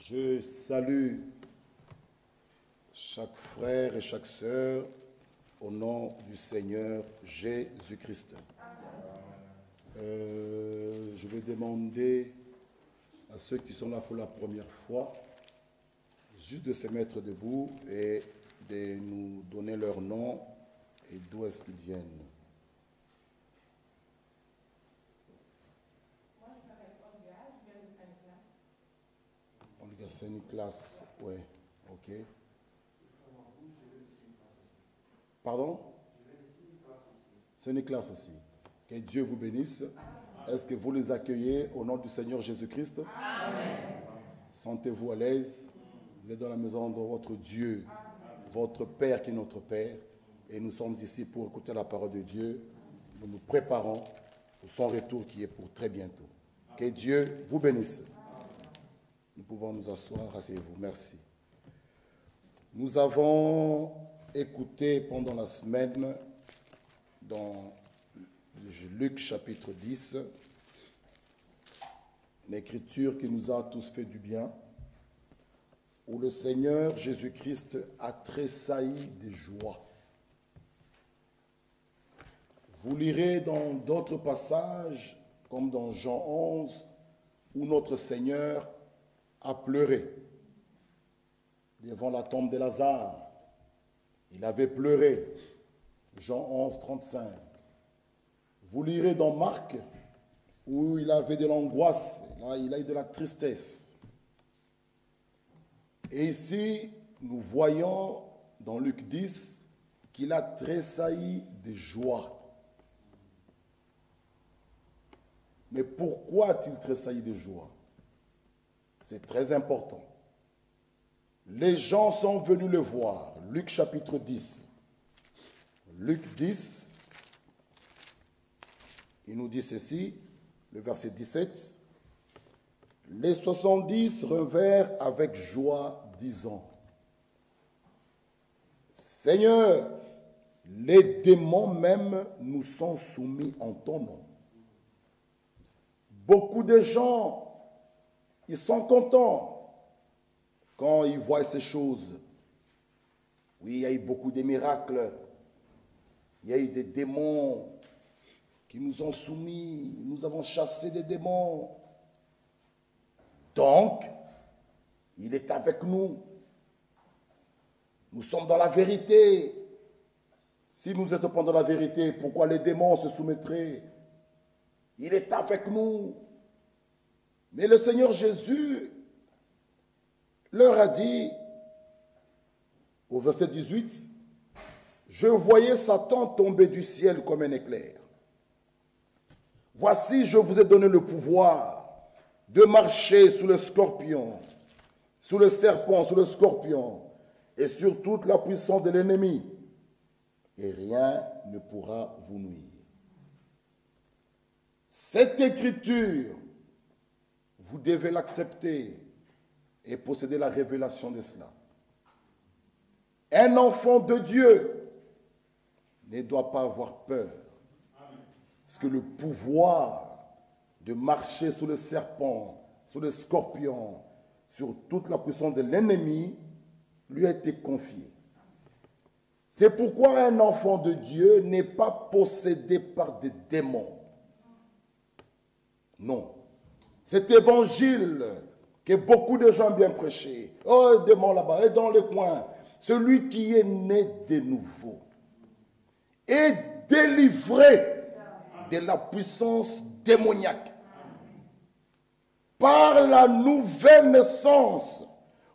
Je salue chaque frère et chaque sœur au nom du Seigneur Jésus-Christ. Je vais demander à ceux qui sont là pour la première fois juste de se mettre debout et de nous donner leur nom et d'où est-ce qu'ils viennent. Moi, je m'appelle Olga, je viens de Saint-Nicolas. Olga Saint-Nicolas, ouais, ok. Pardon? Saint-Nicolas aussi. Que Dieu vous bénisse. Est-ce que vous les accueillez au nom du Seigneur Jésus-Christ? Amen. Sentez-vous à l'aise. Vous êtes dans la maison de votre Dieu, votre Père qui est notre Père. Et nous sommes ici pour écouter la parole de Dieu. Nous nous préparons pour son retour qui est pour très bientôt. Que Dieu vous bénisse. Nous pouvons nous asseoir. Asseyez-vous. Merci. Nous avons écouté pendant la semaine dans Luc chapitre 10, l'écriture qui nous a tous fait du bien, où le Seigneur Jésus-Christ a tressailli de joie. Vous lirez dans d'autres passages, comme dans Jean 11, où notre Seigneur a pleuré devant la tombe de Lazare. Il avait pleuré. Jean 11, 35. Vous lirez dans Marc, où il avait de l'angoisse, là il a eu de la tristesse. Et ici, nous voyons dans Luc 10 qu'il a tressailli de joie. Mais pourquoi a-t-il tressailli de joie? C'est très important. Les gens sont venus le voir. Luc chapitre 10. Luc 10, il nous dit ceci, le verset 17. Les 70 revinrent avec joie, disant, Seigneur, les démons même nous sont soumis en ton nom. Beaucoup de gens, ils sont contents quand ils voient ces choses. Oui, il y a eu beaucoup de miracles. Il y a eu des démons qui nous ont soumis. Nous avons chassé des démons. Donc, il est avec nous. Nous sommes dans la vérité. Si nous étions pas dans la vérité, pourquoi les démons se soumettraient? Il est avec nous. Mais le Seigneur Jésus leur a dit, au verset 18, « Je voyais Satan tomber du ciel comme un éclair. Voici, je vous ai donné le pouvoir de marcher sous le scorpion, sous le serpent, sous le scorpion, et sur toute la puissance de l'ennemi, et rien ne pourra vous nuire. » Cette écriture, vous devez l'accepter et posséder la révélation de cela. Un enfant de Dieu ne doit pas avoir peur. Parce que le pouvoir de marcher sous le serpent, sous le scorpion, sur toute la puissance de l'ennemi, lui a été confié. C'est pourquoi un enfant de Dieu n'est pas possédé par des démons. Non. Cet évangile que beaucoup de gens ont bien prêché, oh, démon là-bas, et dans le coin, celui qui est né de nouveau est délivré de la puissance démoniaque. Par la nouvelle naissance,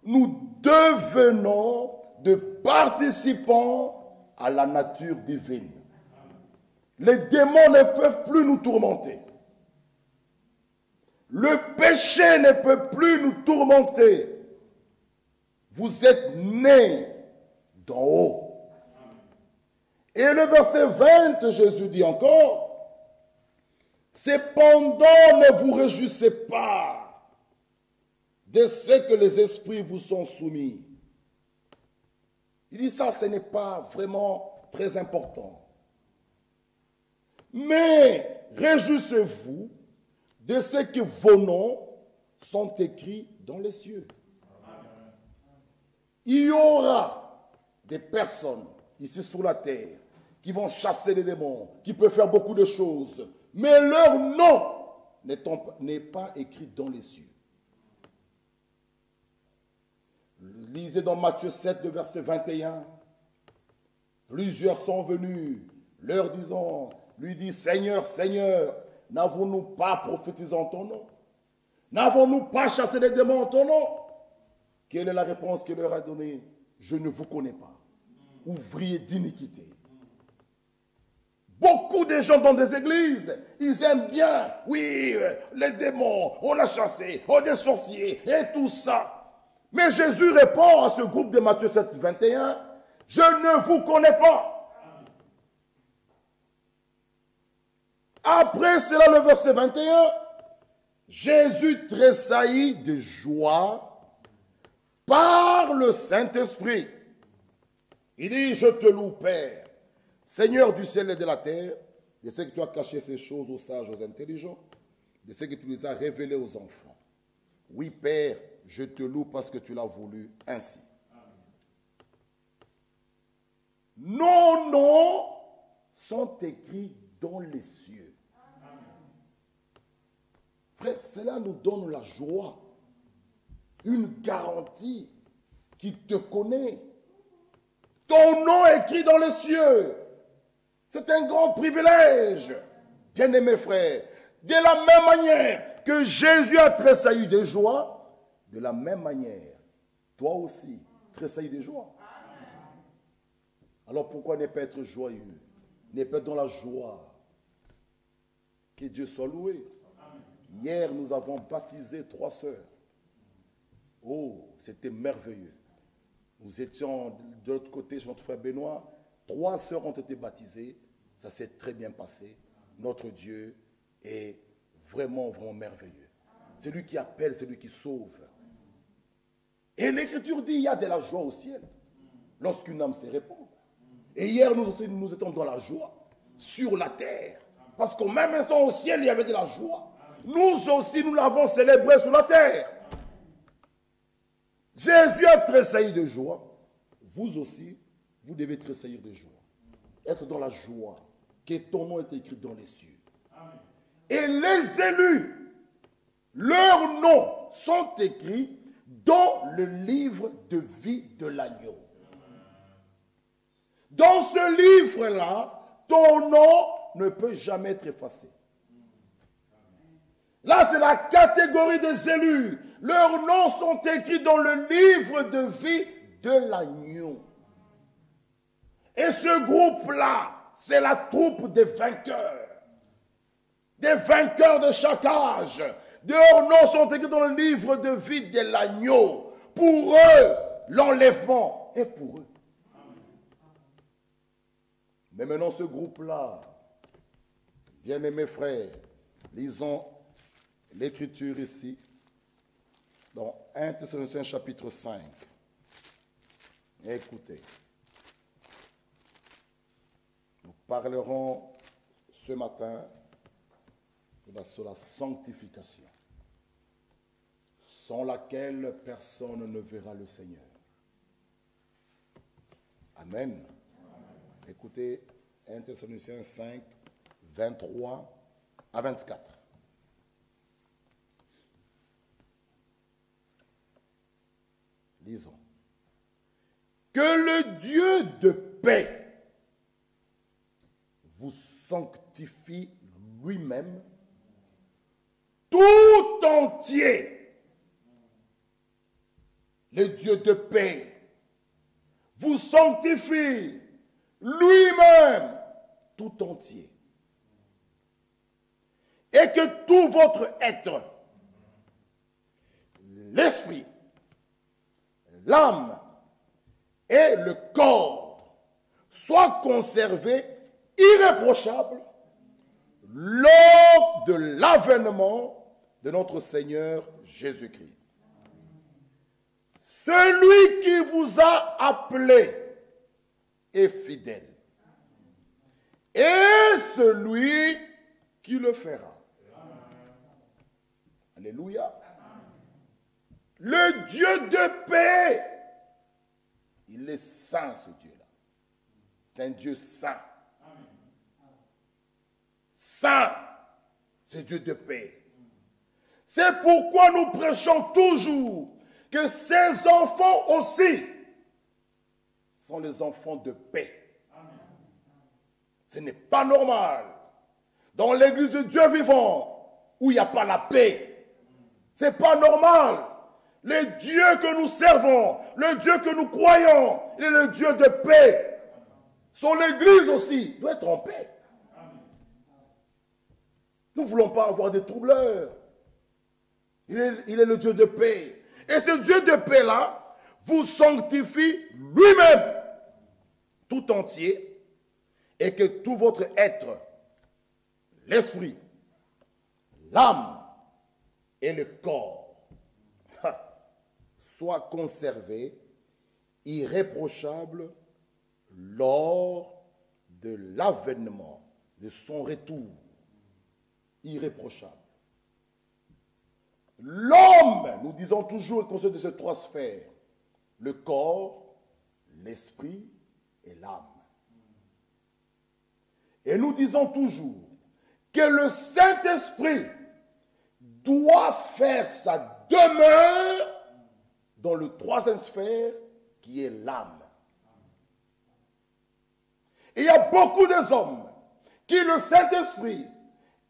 nous devenons de participants à la nature divine. Les démons ne peuvent plus nous tourmenter. Le péché ne peut plus nous tourmenter. Vous êtes nés d'en haut. Et le verset 20, Jésus dit encore, « Cependant, ne vous réjouissez pas de ce que les esprits vous sont soumis. » Il dit ça, ce n'est pas vraiment très important. Mais réjouissez-vous de ce que vos noms sont écrits dans les cieux. Il y aura des personnes ici sur la terre qui vont chasser les démons, qui peuvent faire beaucoup de choses, mais leur nom n'est pas écrit dans les cieux. Lisez dans Matthieu 7, le verset 21. Plusieurs sont venus, leur disant, lui dit, Seigneur, Seigneur, n'avons-nous pas prophétisé en ton nom? N'avons-nous pas chassé les démons en ton nom? Quelle est la réponse qu'il leur a donnée? Je ne vous connais pas. Ouvriers d'iniquité. Beaucoup de gens dans des églises, ils aiment bien, oui, les démons, on l'a chassé, on est sorciers et tout ça. Mais Jésus répond à ce groupe de Matthieu 7, 21, je ne vous connais pas. Après cela, le verset 21, Jésus tressaillit de joie par le Saint-Esprit. Il dit, je te loue, Père, Seigneur du ciel et de la terre, de ce que tu as caché ces choses aux sages, aux intelligents, de ce que tu les as révélées aux enfants. Oui, Père, je te loue parce que tu l'as voulu ainsi. Nos noms sont écrits dans les cieux. Frère, cela nous donne la joie, une garantie qui te connaît. Ton nom est écrit dans les cieux. C'est un grand privilège, bien-aimés frères. De la même manière que Jésus a tressailli de joie, de la même manière, toi aussi, tressaillis de joie. Alors pourquoi ne pas être joyeux, ne pas être dans la joie? Que Dieu soit loué. Hier, nous avons baptisé 3 sœurs. Oh, c'était merveilleux. Nous étions de l'autre côté chez notre frère Benoît. 3 sœurs ont été baptisées. Ça s'est très bien passé. Notre Dieu est vraiment, vraiment merveilleux. C'est lui qui appelle, c'est lui qui sauve. Et l'Écriture dit, il y a de la joie au ciel lorsqu'une âme se répand. Et hier, nous aussi, nous étions dans la joie sur la terre. Parce qu'au même instant, au ciel, il y avait de la joie. Nous aussi, nous l'avons célébré sur la terre. Jésus a tressailli de joie. Vous aussi, vous devez tressaillir de joie. Être dans la joie que ton nom est écrit dans les cieux. Et les élus, leurs noms sont écrits dans le livre de vie de l'agneau. Dans ce livre-là, ton nom ne peut jamais être effacé. Là, c'est la catégorie des élus. Leurs noms sont écrits dans le livre de vie de l'agneau. Et ce groupe-là, c'est la troupe des vainqueurs. Des vainqueurs de chaque âge. Leurs noms sont écrits dans le livre de vie de l'agneau. Pour eux, l'enlèvement est pour eux. Mais maintenant, ce groupe-là, bien-aimés frères, lisons l'Écriture ici, dans 1 Thessaloniciens chapitre 5. Écoutez, nous parlerons ce matin sur la sanctification, sans laquelle personne ne verra le Seigneur. Amen. Écoutez, 1 Thessaloniciens 5, 23 à 24. Lisons. Que le Dieu de paix vous sanctifie lui-même tout entier. Le Dieu de paix vous sanctifie lui-même tout entier. Et que tout votre être, l'esprit, l'âme et le corps soient conservés irréprochables lors de l'avènement de notre Seigneur Jésus-Christ. Celui qui vous a appelé est fidèle. Et celui qui le fera. Alléluia. Le Dieu de paix Il est saint, ce Dieu-là. C'est un Dieu saint. Saint, c'est Dieu de paix. C'est pourquoi nous prêchons toujours que ces enfants aussi sont les enfants de paix. Ce n'est pas normal. Dans l'église de Dieu vivant, où il n'y a pas la paix. Ce n'est pas normal. Le Dieu que nous servons, le Dieu que nous croyons, il est le Dieu de paix. Son église aussi doit être en paix. Nous ne voulons pas avoir des troubleurs. Il est le Dieu de paix. Et ce Dieu de paix-là vous sanctifie lui-même tout entier et que tout votre être, l'esprit, l'âme et le corps soient conservés irréprochables lors de l'avènement de son retour. Irréprochable. L'homme, nous disons toujours, est constitué de ces trois sphères. Le corps, l'esprit et l'âme. Et nous disons toujours que le Saint-Esprit doit faire sa demeure dans le troisième sphère qui est l'âme. Et il y a beaucoup des hommes qui, le Saint-Esprit,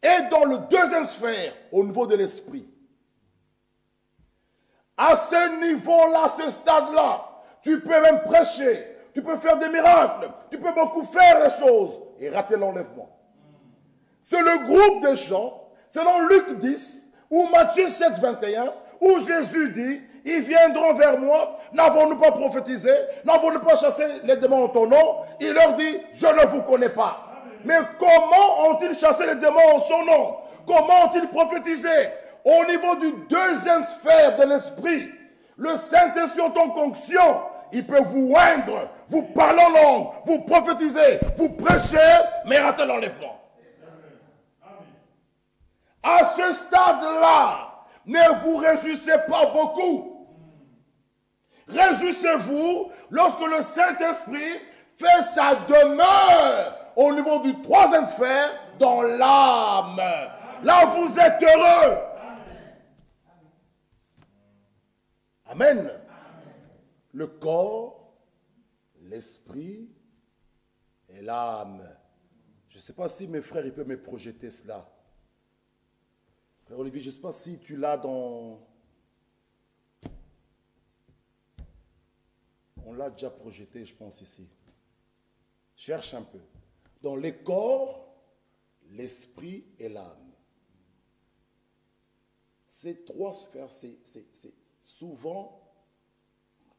est dans le deuxième sphère, au niveau de l'esprit. À ce niveau-là, ce stade-là, tu peux même prêcher, tu peux faire des miracles, tu peux beaucoup faire les choses et rater l'enlèvement. C'est le groupe de gens, c'est dans Luc 10 ou Matthieu 7, 21, où Jésus dit, ils viendront vers moi, n'avons-nous pas prophétisé, n'avons-nous pas chassé les démons en ton nom? Il leur dit, je ne vous connais pas. Mais comment ont-ils chassé les démons en son nom? Comment ont-ils prophétisé? Au niveau du deuxième sphère de l'esprit, le Saint-Esprit en tant qu'onction, il peut vous oindre, vous parler en langue, vous prophétiser, vous prêcher, mais rater l'enlèvement. À ce stade-là, ne vous réjouissez pas beaucoup. Réjouissez-vous lorsque le Saint-Esprit fait sa demeure au niveau du troisième sphère dans l'âme. Là, vous êtes heureux. Amen. Le corps, l'esprit et l'âme. Je ne sais pas si mes frères ils peuvent me projeter cela. Frère Olivier, je ne sais pas si tu l'as dans... On l'a déjà projeté, je pense, ici. Cherche un peu. Dans les corps, l'esprit et l'âme. Ces trois sphères, c'est souvent,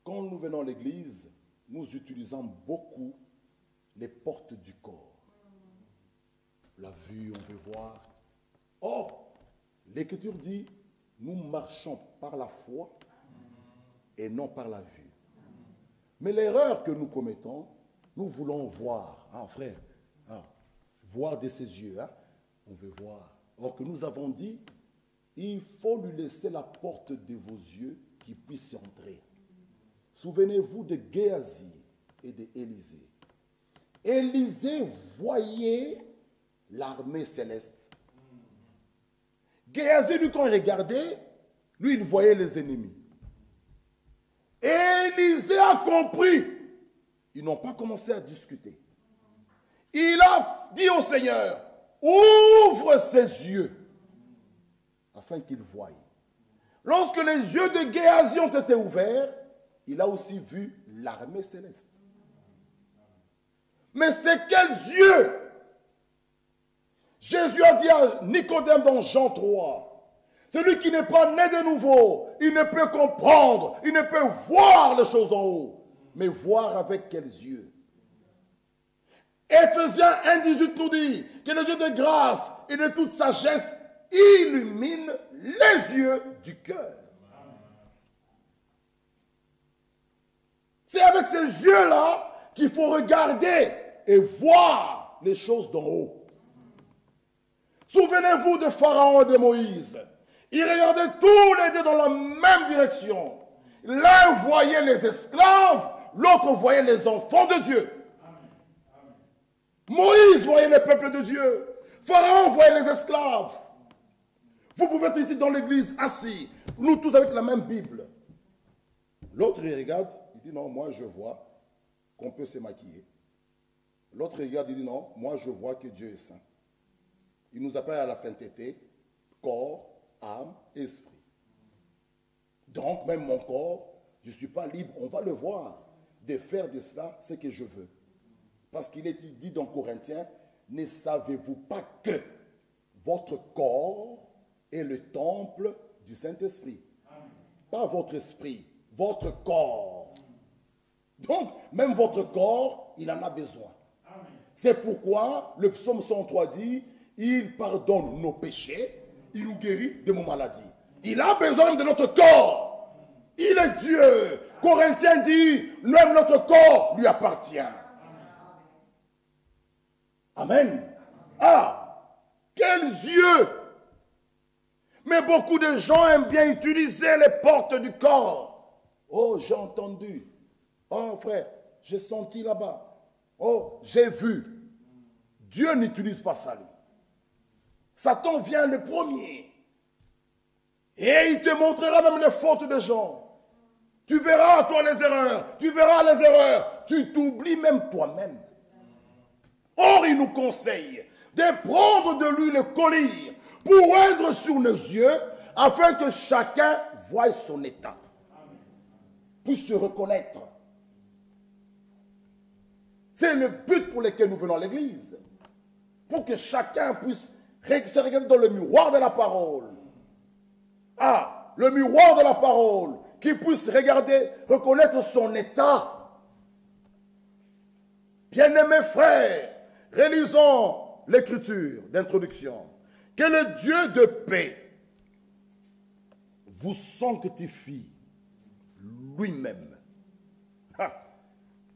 quand nous venons à l'église, nous utilisons beaucoup les portes du corps. La vue, on veut voir. Or, l'Écriture dit, nous marchons par la foi et non par la vue. Mais l'erreur que nous commettons, nous voulons voir, frère, voir de ses yeux, on veut voir. Or que nous avons dit, il faut lui laisser la porte de vos yeux qu'il puisse y entrer. Souvenez-vous de Géasi et d'Élisée. Élisée voyait l'armée céleste. Géasi, lui, quand il regardait, lui, il voyait les ennemis. Élisée a compris. Ils n'ont pas commencé à discuter. Il a dit au Seigneur, ouvre ses yeux, afin qu'il voie. Lorsque les yeux de Géasi ont été ouverts, il a aussi vu l'armée céleste. Mais c'est quels yeux? Jésus a dit à Nicodème dans Jean 3, celui qui n'est pas né de nouveau, il ne peut comprendre, il ne peut voir les choses en haut, mais voir avec quels yeux? Éphésiens 1,18 nous dit que le Dieu de grâce et de toute sagesse illumine les yeux du cœur. C'est avec ces yeux-là qu'il faut regarder et voir les choses d'en haut. Souvenez-vous de Pharaon et de Moïse. Ils regardaient tous les deux dans la même direction. L'un voyait les esclaves, l'autre voyait les enfants de Dieu. Moïse voyait les peuples de Dieu. Pharaon voyait les esclaves. Vous pouvez être ici dans l'église, assis, nous tous avec la même Bible. L'autre, il regarde, il dit non, moi je vois qu'on peut se maquiller. L'autre regarde, il dit non, moi je vois que Dieu est saint. Il nous appelle à la sainteté, corps, âme, esprit. Donc, même mon corps, je ne suis pas libre, on va le voir, de faire de cela ce que je veux. Parce qu'il est dit dans Corinthiens, ne savez-vous pas que votre corps est le temple du Saint-Esprit? Pas votre esprit, votre corps. Donc, même votre corps, il en a besoin. C'est pourquoi le psaume 103 dit, il pardonne nos péchés, il nous guérit de nos maladies. Il a besoin de notre corps. Il est Dieu. Corinthiens dit, même notre corps lui appartient. Amen. Ah, quels yeux! Mais beaucoup de gens aiment bien utiliser les portes du corps. Oh, j'ai entendu. Oh, frère, j'ai senti là-bas. Oh, j'ai vu. Dieu n'utilise pas ça, lui. Satan vient le premier. Et il te montrera même les fautes des gens. Tu verras, toi, les erreurs. Tu verras les erreurs. Tu t'oublies même toi-même. Or, il nous conseille de prendre de lui le collier pour oindre sur nos yeux, afin que chacun voie son état, puisse se reconnaître. C'est le but pour lequel nous venons à l'église. Pour que chacun puisse se regarder dans le miroir de la parole. Ah, le miroir de la parole, qu'il puisse regarder, reconnaître son état. Bien-aimés frères, relisons l'écriture d'introduction. Que le Dieu de paix vous sanctifie lui-même,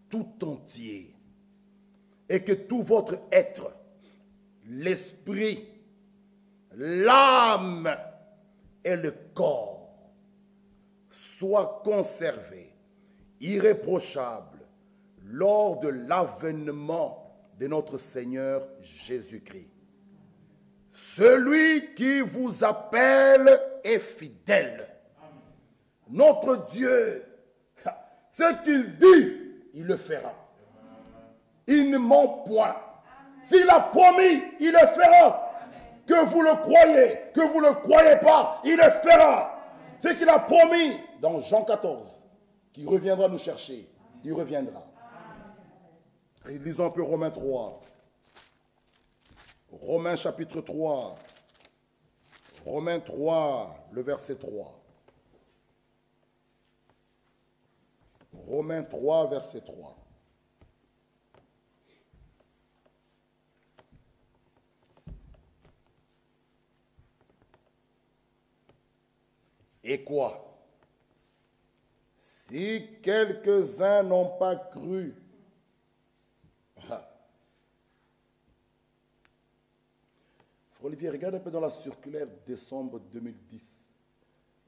tout entier, et que tout votre être, l'esprit, l'âme et le corps soient conservés, irréprochables, lors de l'avènement de notre Seigneur Jésus-Christ. Celui qui vous appelle est fidèle. Amen. Notre Dieu, ce qu'il dit, il le fera. Il ne ment point. S'il a promis, il le fera. Que vous le croyez, que vous ne le croyez pas, il le fera. Ce qu'il a promis dans Jean 14, qu'il reviendra nous chercher, il reviendra. Et lisons un peu Romains 3. Romains chapitre 3. Romains 3, le verset 3. Romains 3, verset 3. Et quoi? Si quelques-uns n'ont pas cru, Olivier, regarde un peu dans la circulaire décembre 2010.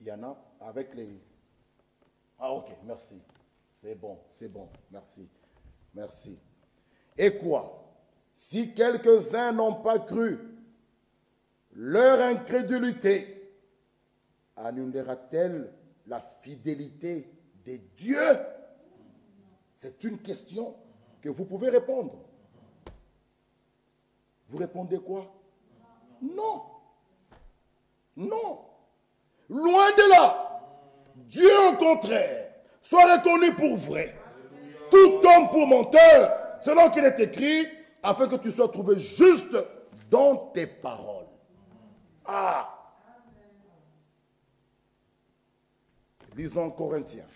Il y en a avec les... Ah, ok, merci. C'est bon, merci. Merci. Et quoi? Si quelques-uns n'ont pas cru, leur incrédulité annulera-t-elle la fidélité de Dieu? C'est une question que vous pouvez répondre. Vous répondez quoi? Non. Non. Loin de là. Dieu, au contraire, soit reconnu pour vrai. Tout homme pour menteur, selon qu'il est écrit, afin que tu sois trouvé juste dans tes paroles. Ah. Lisons Corinthiens.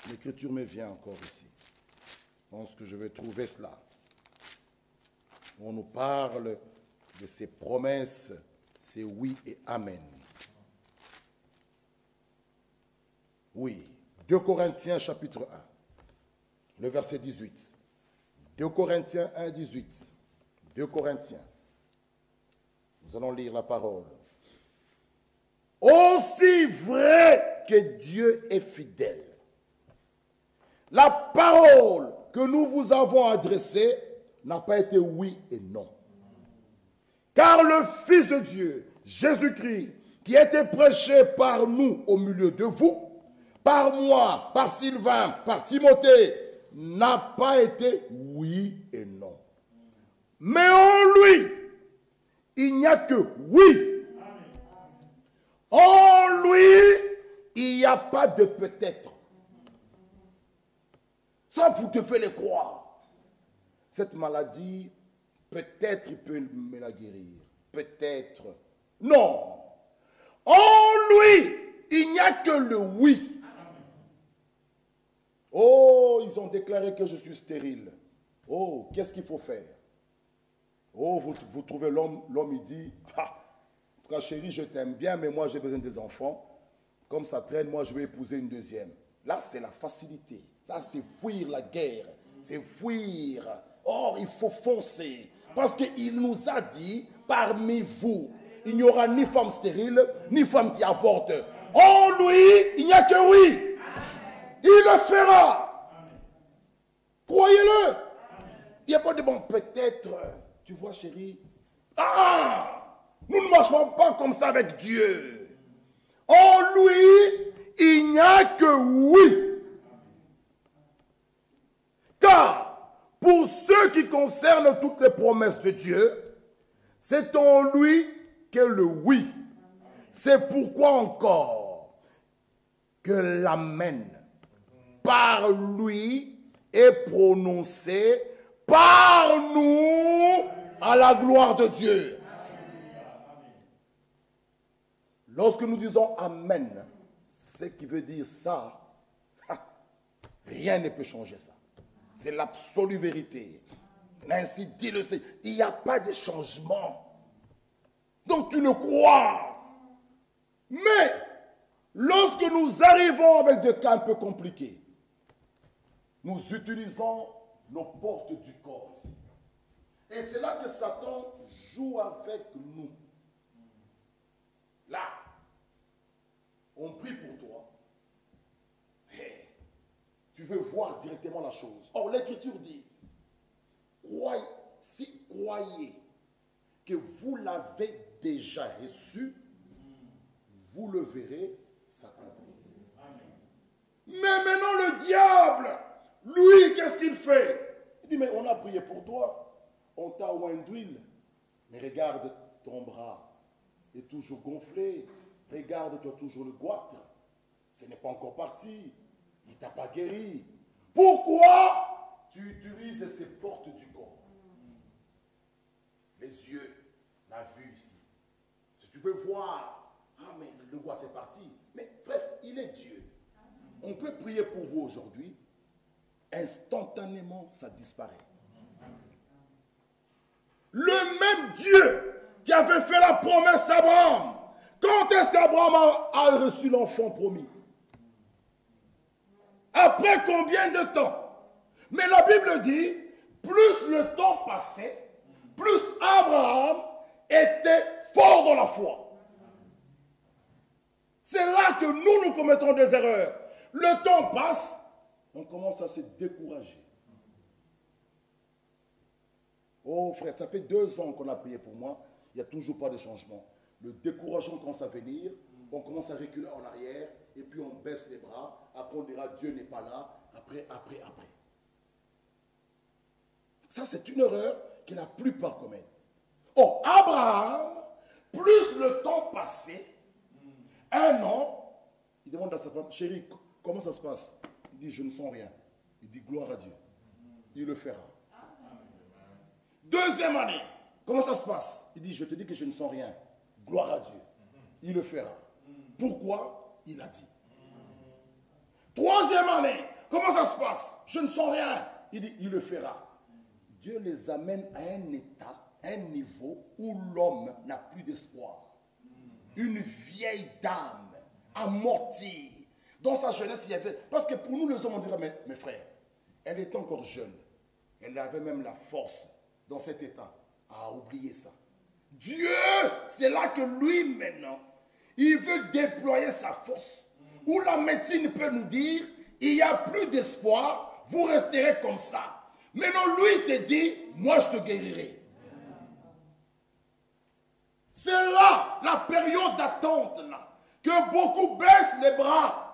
L'écriture me vient encore ici. Je pense que je vais trouver cela. On nous parle de ces promesses, c'est oui et amen. Oui, 2 Corinthiens chapitre 1, le verset 18. 2 Corinthiens 1, 18. 2 Corinthiens. Nous allons lire la parole. Aussi vrai que Dieu est fidèle, La parole que nous vous avons adressée n'a pas été oui et non. Car le Fils de Dieu, Jésus-Christ, qui a été prêché par nous au milieu de vous, par moi, par Sylvain, par Timothée, n'a pas été oui et non. Mais en lui, il n'y a que oui. En lui, il n'y a pas de peut-être. Ça, vous devez le croire. Cette maladie, peut-être il peut me la guérir. Peut-être. Non. En lui, il n'y a que le oui. Oh, ils ont déclaré que je suis stérile. Oh, qu'est-ce qu'il faut faire? Oh, vous trouvez l'homme, il dit, ah, en tout cas chérie, je t'aime bien, mais moi j'ai besoin des enfants. Comme ça traîne, moi je vais épouser une deuxième. Là, c'est la facilité. Là, c'est fuir la guerre. C'est fuir. Or, il faut foncer. Parce qu'il nous a dit, parmi vous, il n'y aura ni femme stérile, ni femme qui avorte. En lui, il n'y a que oui. Il le fera. Croyez-le. Il n'y a pas de bon, peut-être. Tu vois, chérie. Ah! Nous ne marchons pas comme ça avec Dieu. En lui, il n'y a que oui. Car, pour ce qui concerne toutes les promesses de Dieu, c'est en lui qu'est le oui. C'est pourquoi encore que l'amen par lui est prononcé par nous à la gloire de Dieu. Lorsque nous disons amen, ce qui veut dire ça, rien ne peut changer ça. C'est l'absolue vérité. Ainsi dit le Seigneur. Il n'y a pas de changement. Donc tu le crois. Mais, lorsque nous arrivons avec des cas un peu compliqués, nous utilisons nos portes du corps ici. Et c'est là que Satan joue avec nous. Là, on prie pour toi. Et tu veux voir directement la chose. Or, l'Écriture dit, si croyez que vous l'avez déjà reçu, vous le verrez s'accomplir. Mais maintenant, le diable, lui, qu'est-ce qu'il fait? Il dit, mais on a prié pour toi. On t'a oint d'huile. Mais regarde ton bras est toujours gonflé. Regarde, tu as toujours le goitre. Ce n'est pas encore parti. Il ne t'a pas guéri. Pourquoi tu utilises ces portes du corps? Les yeux, la vue ici. Si tu veux voir, ah mais le goitre est parti. Mais frère, il est Dieu. On peut prier pour vous aujourd'hui. Instantanément, ça disparaît. Le même Dieu qui avait fait la promesse à Abraham. Quand est-ce qu'Abraham a reçu l'enfant promis? Après combien de temps? Mais la Bible dit, plus le temps passait, plus Abraham était fort dans la foi. C'est là que nous commettons des erreurs. Le temps passe, on commence à se décourager. Oh frère, ça fait 2 ans qu'on a prié pour moi, il n'y a toujours pas de changement. Le découragement commence à venir, on commence à reculer en arrière, et puis on baisse les bras, après on dira Dieu n'est pas là, après. Ça c'est une erreur que la plupart commettent. Oh, Abraham, plus le temps passait, 1 an, il demande à sa femme, chérie, comment ça se passe? Il dit, je ne sens rien. Il dit, gloire à Dieu. Il le fera. 2e année, comment ça se passe? Il dit, je te dis que je ne sens rien. Gloire à Dieu. Il le fera. Pourquoi? Il a dit. 3e année, comment ça se passe? Je ne sens rien. Il dit, il le fera. Dieu les amène à un état, un niveau où l'homme n'a plus d'espoir. Une vieille dame, amortie. Dans sa jeunesse, il y avait... Parce que pour nous, les hommes, on dirait, mes frères, elle était encore jeune. Elle avait même la force dans cet état à oublier ça. Dieu, c'est là que lui, maintenant, il veut déployer sa force. Où la médecine peut nous dire il n'y a plus d'espoir, vous resterez comme ça. Maintenant, lui, il te dit, moi, je te guérirai. C'est là, la période d'attente, là, que beaucoup baissent les bras.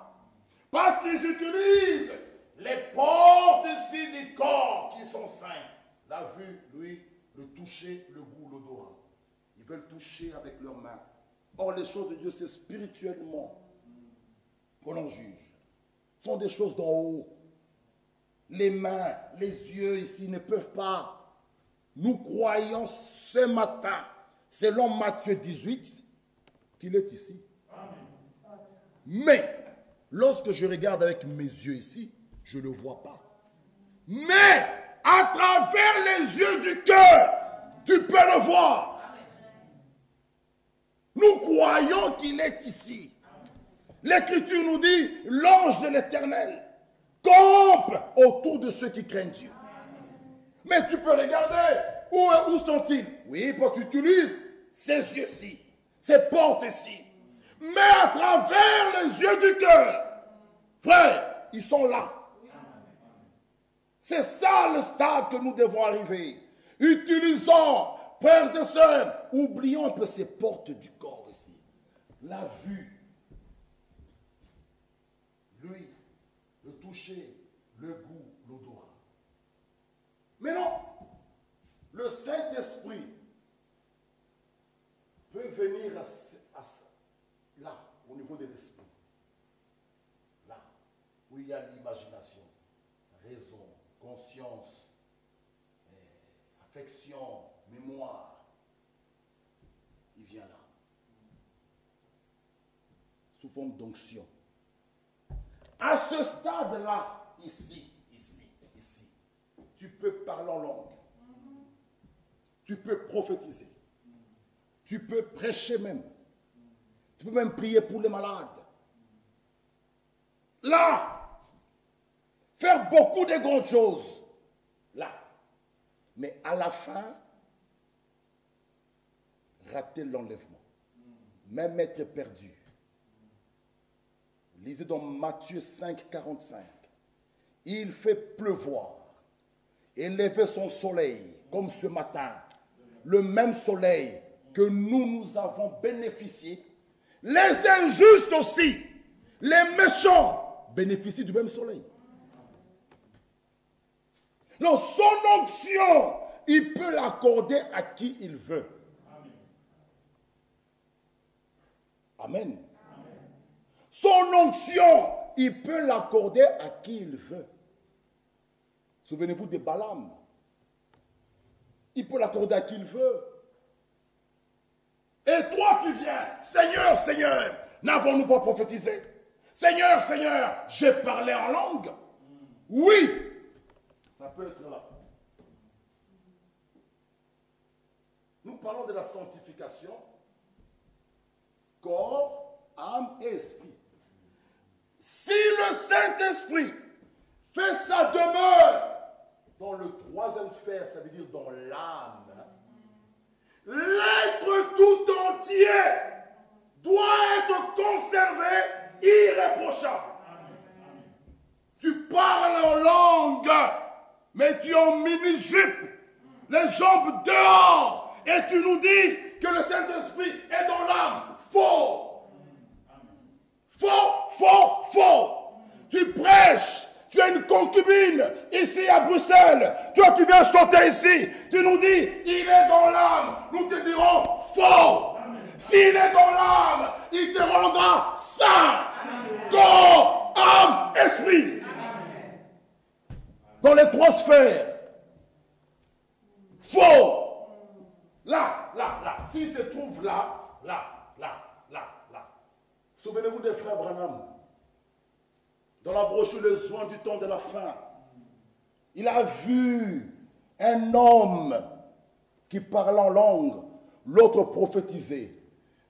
Parce qu'ils utilisent les portes ici du corps qui sont saints. La vue, lui, le toucher, le goût, l'odorat. Ils veulent toucher avec leurs mains. Or, les choses de Dieu, c'est spirituellement qu'on en juge. Ce sont des choses d'en haut. Les mains, les yeux ici ne peuvent pas. Nous croyons ce matin, selon Matthieu 18, qu'il est ici. Mais, lorsque je regarde avec mes yeux ici, je ne le vois pas. Mais, à travers les yeux du cœur, tu peux le voir. Nous croyons qu'il est ici. L'Écriture nous dit, l'ange de l'Éternel campe autour de ceux qui craignent Dieu. Mais tu peux regarder, où sont-ils? Oui, parce que tu utilises ces yeux-ci, ces portes-ci. Mais à travers les yeux du cœur, frère, ils sont là. C'est ça le stade que nous devons arriver. Utilisons, frères et sœurs, oublions un peu ces portes du corps ici. La vue, l'ouïe, le toucher, le goût, l'odorat. Mais non, le Saint-Esprit peut venir là, au niveau de l'esprit. Là, où il y a l'imagination, raison, conscience, affection, mémoire. Il vient là. Sous forme d'onction. À ce stade-là, ici, tu peux parler en langue. Tu peux prophétiser. Tu peux prêcher même. Tu peux même prier pour les malades. Là, faire beaucoup de grandes choses. Là. Mais à la fin, rater l'enlèvement. Même être perdu. Lisez dans Matthieu 5, 45. Il fait pleuvoir et lever son soleil, comme ce matin. Le même soleil que nous avons bénéficié. Les injustes aussi, les méchants, bénéficient du même soleil. Donc son onction, il peut l'accorder à qui il veut. Amen. Son onction, il peut l'accorder à qui il veut. Souvenez-vous de Balaam. Il peut l'accorder à qui il veut. Et toi tu viens, Seigneur, Seigneur, n'avons-nous pas prophétisé? Seigneur, Seigneur, j'ai parlé en langue. Oui, ça peut être là. Nous parlons de la sanctification, corps, âme et esprit. Si le Saint-Esprit fait sa demeure dans le troisième sphère, ça veut dire dans l'âme, l'être tout entier doit être conservé irréprochable. Tu parles en langue, mais tu es en mini-jupe, les jambes dehors, et tu nous dis que le Saint-Esprit est dans l'âme. Faux. Faux, faux, faux. Tu prêches, tu as une concubine ici à Bruxelles. Toi, tu viens chanter ici. Tu nous dis, il est dans l'âme. Nous te dirons, faux. S'il est dans l'âme, il te rendra saint. Corps, âme, esprit. Dans les trois sphères. Faux. Là, là, là. S'il se trouve là, là, là, là, là. Souvenez-vous des frères Branham. Dans la brochure Les Soins du temps de la fin, il a vu un homme qui parlait en langue, l'autre prophétisait.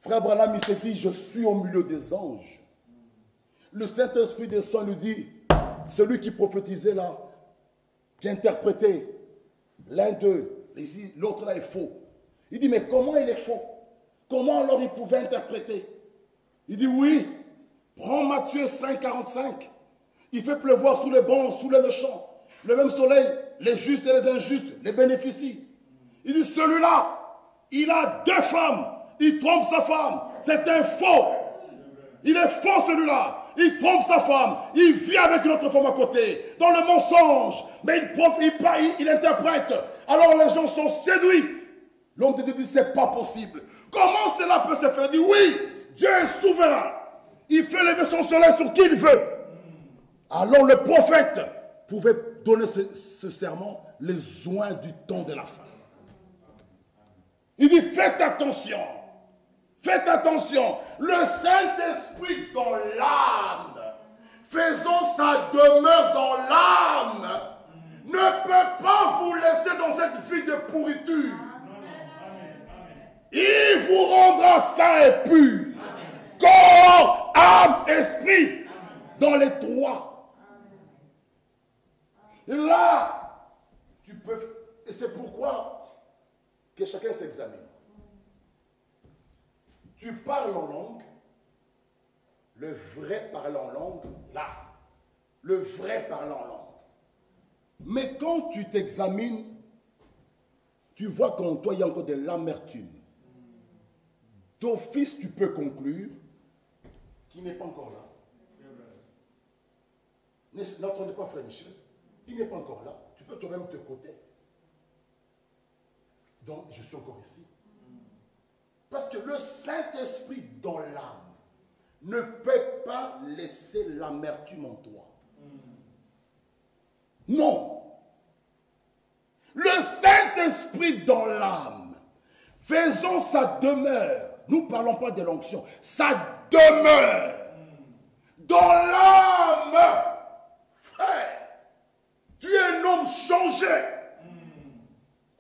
Frère Branham, il s'est dit, je suis au milieu des anges. Le Saint-Esprit descend et lui dit, celui qui prophétisait là, qui interprétait, l'un d'eux, ici, l'autre là est faux. Il dit, mais comment il est faux? Comment alors il pouvait interpréter? Il dit, oui, prends Matthieu 5, 45. Il fait pleuvoir sous les bons, sous les méchants. Le même soleil, les justes et les injustes les bénéficient. Il dit, celui-là, il a 2 femmes. Il trompe sa femme. C'est un faux. Il est faux celui-là. Il trompe sa femme. Il vit avec une autre femme à côté. Dans le mensonge. Mais il interprète. Alors les gens sont séduits. L'homme de Dieu dit, c'est pas possible. Comment cela peut se faire? Il dit, oui, Dieu est souverain. Il fait lever son soleil sur qui il veut. Alors le prophète pouvait donner ce serment, les oins du temps de la fin. Il dit, faites attention. Faites attention. Le Saint-Esprit dans l'âme, faisant sa demeure dans l'âme, ne peut pas vous laisser dans cette vie de pourriture. Il vous rendra saint et pur. Corps, âme, esprit. Dans les 3. Là, tu peux... Et c'est pourquoi que chacun s'examine. Tu parles en langue, le vrai parle en langue, là. Le vrai parle en langue. Mais quand tu t'examines, tu vois qu'en toi, il y a encore de l'amertume. D'office, tu peux conclure qu'il n'est pas encore là. N'attendez pas, frère Michel. Il n'est pas encore là. Tu peux toi-même te côté. Donc, je suis encore ici. Parce que le Saint-Esprit dans l'âme ne peut pas laisser l'amertume en toi. Non. Le Saint-Esprit dans l'âme, faisant sa demeure, nous ne parlons pas de l'onction, sa demeure dans l'âme. Frère, tu es un homme changé.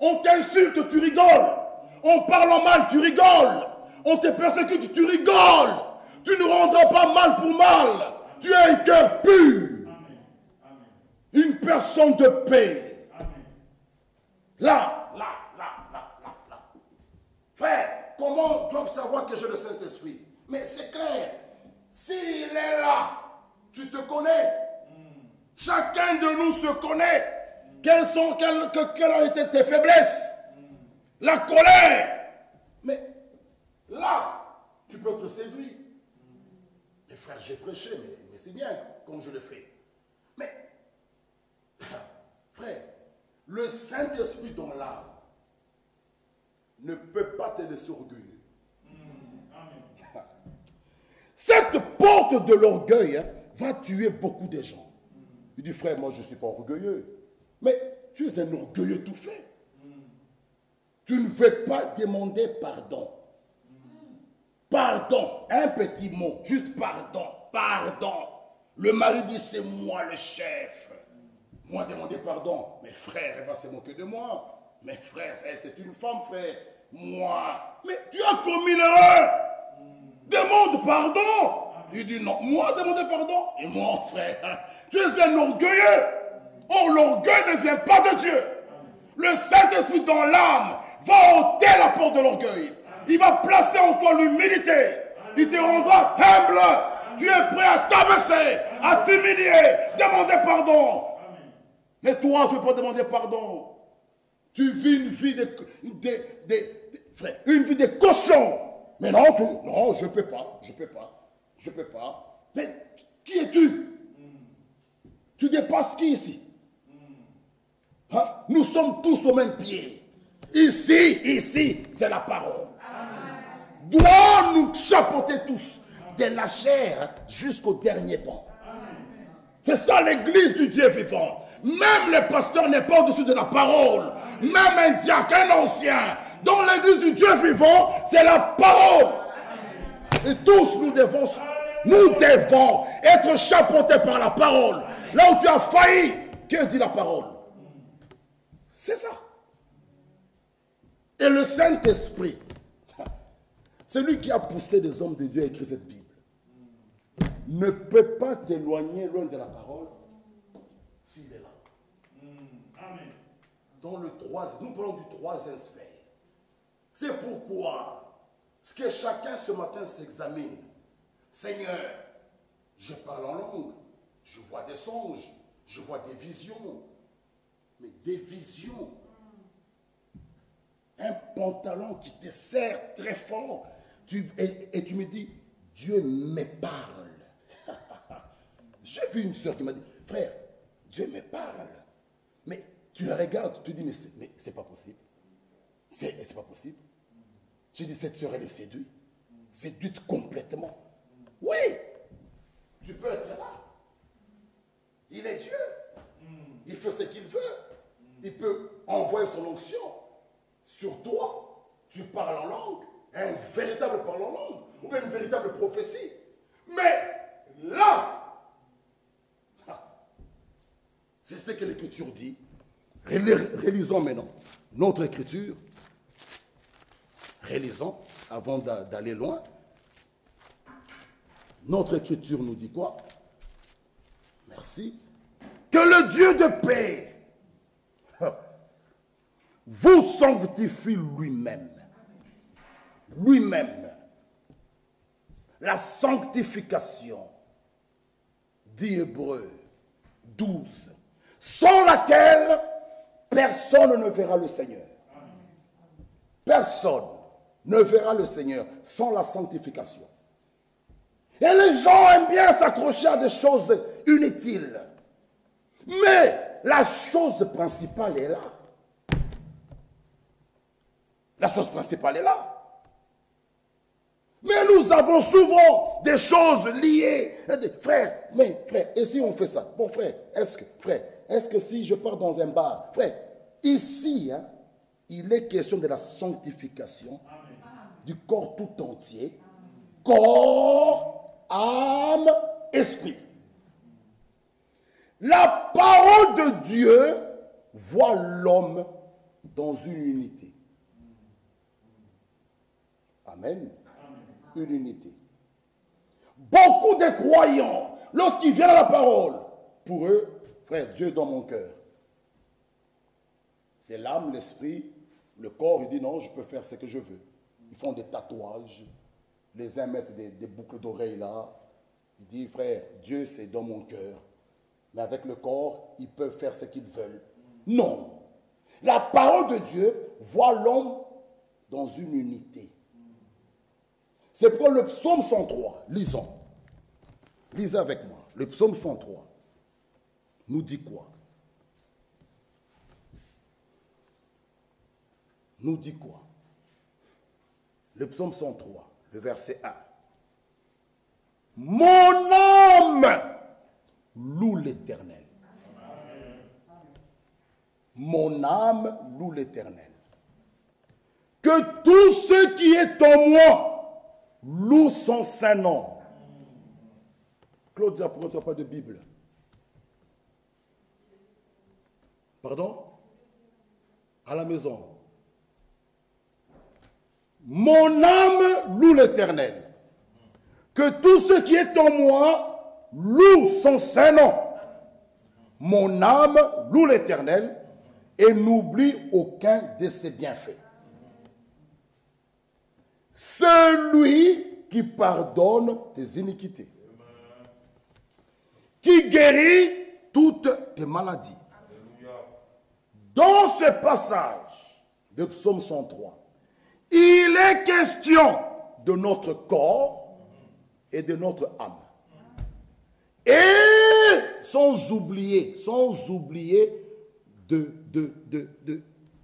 On t'insulte, tu rigoles. On parle en mal, tu rigoles. On te persécute, tu rigoles. Tu ne rendras pas mal pour mal. Tu as un cœur pur. Une personne de paix. Là. Frère, comment dois-je savoir que j'ai le Saint-Esprit? Mais c'est clair. S'il est là, tu te connais. Chacun de nous se connaît. Quelles ont été tes faiblesses? La colère. Mais là, tu peux être séduit. Mais frère, j'ai prêché, mais c'est bien comme je le fais. Mais, frère, le Saint-Esprit dans l'âme ne peut pas te laisser orgueilleux. Cette porte de l'orgueil va tuer beaucoup de gens. Il dit, frère, moi je ne suis pas orgueilleux. Mais tu es un orgueilleux tout fait. Tu ne veux pas demander pardon. Pardon, un petit mot, juste pardon, pardon. Le mari dit, c'est moi le chef. Moi demander pardon. Mais frère, elle va se moquer de moi. Mais frère, c'est une femme, frère. Moi. Mais tu as commis l'erreur. Demande pardon. Il dit non, moi demander pardon. Et moi, frère, tu es un orgueilleux. Or, l'orgueil ne vient pas de Dieu. Le Saint-Esprit dans l'âme va ôter la porte de l'orgueil. Il va placer en toi l'humilité. Il te rendra humble. Tu es prêt à t'abaisser, à t'humilier, demander pardon. Mais toi, tu ne peux pas demander pardon. Tu vis une vie une vie de cochon. Mais non, non, je ne peux pas, je ne peux pas. Mais qui es-tu? Tu dépasses qui ici? Hein? Nous sommes tous au même pied. Ici, c'est la parole. Doit nous chapeauter tous, de la chair jusqu'au dernier pan. C'est ça l'église du Dieu vivant. Même le pasteur n'est pas au-dessus de la parole. Même un diacre, un ancien. Dans l'église du Dieu vivant, c'est la parole. Et tous nous devons être chapeautés par la parole. Là où tu as failli, que dit la parole? C'est ça. Et le Saint-Esprit, c'est lui qui a poussé les hommes de Dieu à écrire cette Bible, ne peut pas t'éloigner loin de la parole s'il est là. Amen. Dans le troisième, nous parlons du troisième sphère. C'est pourquoi ce que chacun ce matin s'examine. Seigneur, je parle en langue, Je vois des songes, je vois des visions. Mais des visions. Un pantalon qui te serre très fort. Et tu me dis, Dieu me parle. J'ai vu une soeur qui m'a dit, frère, Dieu me parle. Mais tu la regardes, tu te dis, mais c'est pas possible. C'est pas possible. J'ai dit, cette soeur, elle est séduite. Séduite complètement. Oui, tu peux être là. Il est Dieu. Il fait ce qu'il veut. Il peut envoyer son onction sur toi. Tu parles en langue. Un véritable parle en langue. Ou bien une véritable prophétie. Mais là, c'est ce que l'Écriture dit. Relisons maintenant notre Écriture. Relisons avant d'aller loin. Notre Écriture nous dit quoi? Merci. Que le Dieu de paix vous sanctifie lui-même. Lui-même. La sanctification, dit Hébreux 12, sans laquelle personne ne verra le Seigneur. Personne ne verra le Seigneur sans la sanctification. Et les gens aiment bien s'accrocher à des choses inutiles. Mais la chose principale est là. La chose principale est là. Mais nous avons souvent des choses liées. Frère, mais frère, et si on fait ça? Bon frère, est-ce que si je pars dans un bar, frère, ici, hein, il est question de la sanctification du corps tout entier. Corps, âme, esprit. La parole de Dieu voit l'homme dans une unité. Amen. Une unité. Beaucoup de croyants, lorsqu'ils viennent à la parole, pour eux, frère, Dieu est dans mon cœur. C'est l'âme, l'esprit, le corps, il dit non, je peux faire ce que je veux. Ils font des tatouages, les uns mettent des boucles d'oreilles là. Il dit, frère, Dieu c'est dans mon cœur. Mais avec le corps, ils peuvent faire ce qu'ils veulent. Non. La parole de Dieu voit l'homme dans une unité. C'est pour le psaume 103. Lisons. Lisez avec moi. Le psaume 103 nous dit quoi? Nous dit quoi? Le psaume 103, le verset 1. Mon âme loue l'Éternel. Mon âme loue l'Éternel. Que tout ce qui est en moi loue son saint nom. Claudia, pourquoi tu n'as pas de Bible? Pardon? À la maison. Mon âme loue l'Éternel. Que tout ce qui est en moi loue son saint nom. Mon âme loue l'Éternel et n'oublie aucun de ses bienfaits. Celui qui pardonne tes iniquités, qui guérit toutes tes maladies. Dans ce passage de Psaume 103, il est question de notre corps et de notre âme. Et sans oublier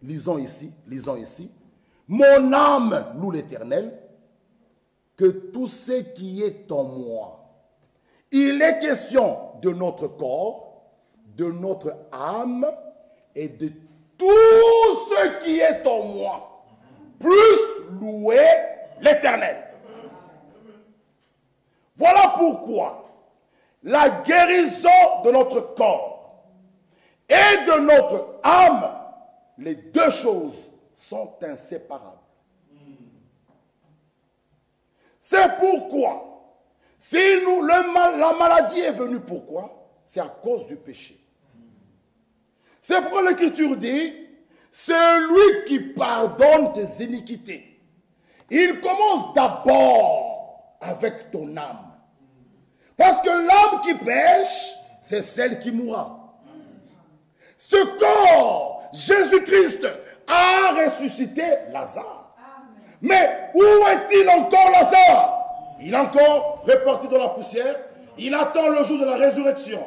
lisons ici, mon âme loue l'Éternel, que tout ce qui est en moi. Il est question de notre corps, de notre âme et de tout ce qui est en moi. Plus louer l'Éternel. Voilà pourquoi la guérison de notre corps et de notre âme, les deux choses sont inséparables. C'est pourquoi, si la maladie est venue, pourquoi? C'est à cause du péché. C'est pourquoi l'Écriture dit, c'est lui qui pardonne tes iniquités. Il commence d'abord avec ton âme. Parce que l'âme qui pêche c'est celle qui mourra. Ce corps, Jésus-Christ, a ressuscité Lazare. Mais où est-il encore, Lazare? Il est encore réparti dans la poussière. Il attend le jour de la résurrection.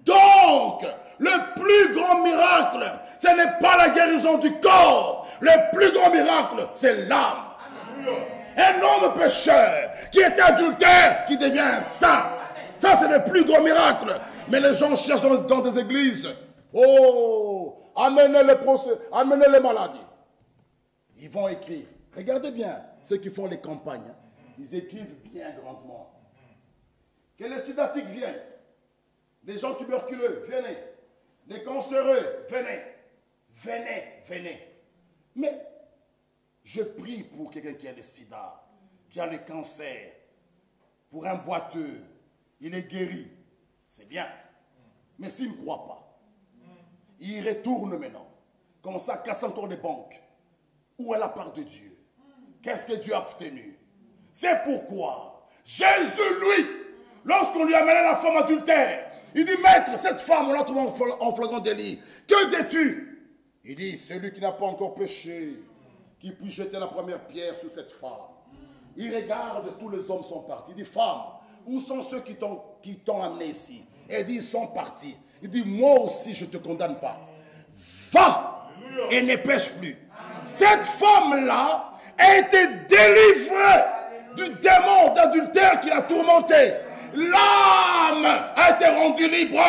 Donc, le plus grand miracle, ce n'est pas la guérison du corps. Le plus grand miracle, c'est l'âme. Un homme pécheur qui était adultère, qui devient un saint. Ça, c'est le plus grand miracle. Mais les gens cherchent dans des églises. Oh, amenez les maladies. Ils vont écrire. Regardez bien ceux qui font les campagnes. Ils écrivent bien grandement. Que les sidatiques viennent. Les gens tuberculeux, venez. Les cancéreux, venez. Venez, venez. Mais je prie pour quelqu'un qui a le sida, qui a le cancer, pour un boiteux. Il est guéri. C'est bien. Mais s'il ne me croit pas, il retourne maintenant. Comme ça, casse encore des banques. Où est la part de Dieu? Qu'est-ce que Dieu a obtenu? C'est pourquoi Jésus, lui, lorsqu'on lui amenait la femme adultère, il dit, maître, cette femme, on l'a trouvée en flagrant délit. Que dis-tu? Il dit, celui qui n'a pas encore péché, qui puisse jeter la première pierre sur cette femme. Il regarde, tous les hommes sont partis. Il dit, femme, où sont ceux qui t'ont amené ici? Et il dit, ils sont partis. Il dit, moi aussi, je ne te condamne pas. Va et ne pêche plus. Cette femme-là a été délivrée du démon d'adultère qui l'a tourmentée. L'âme a été rendue libre.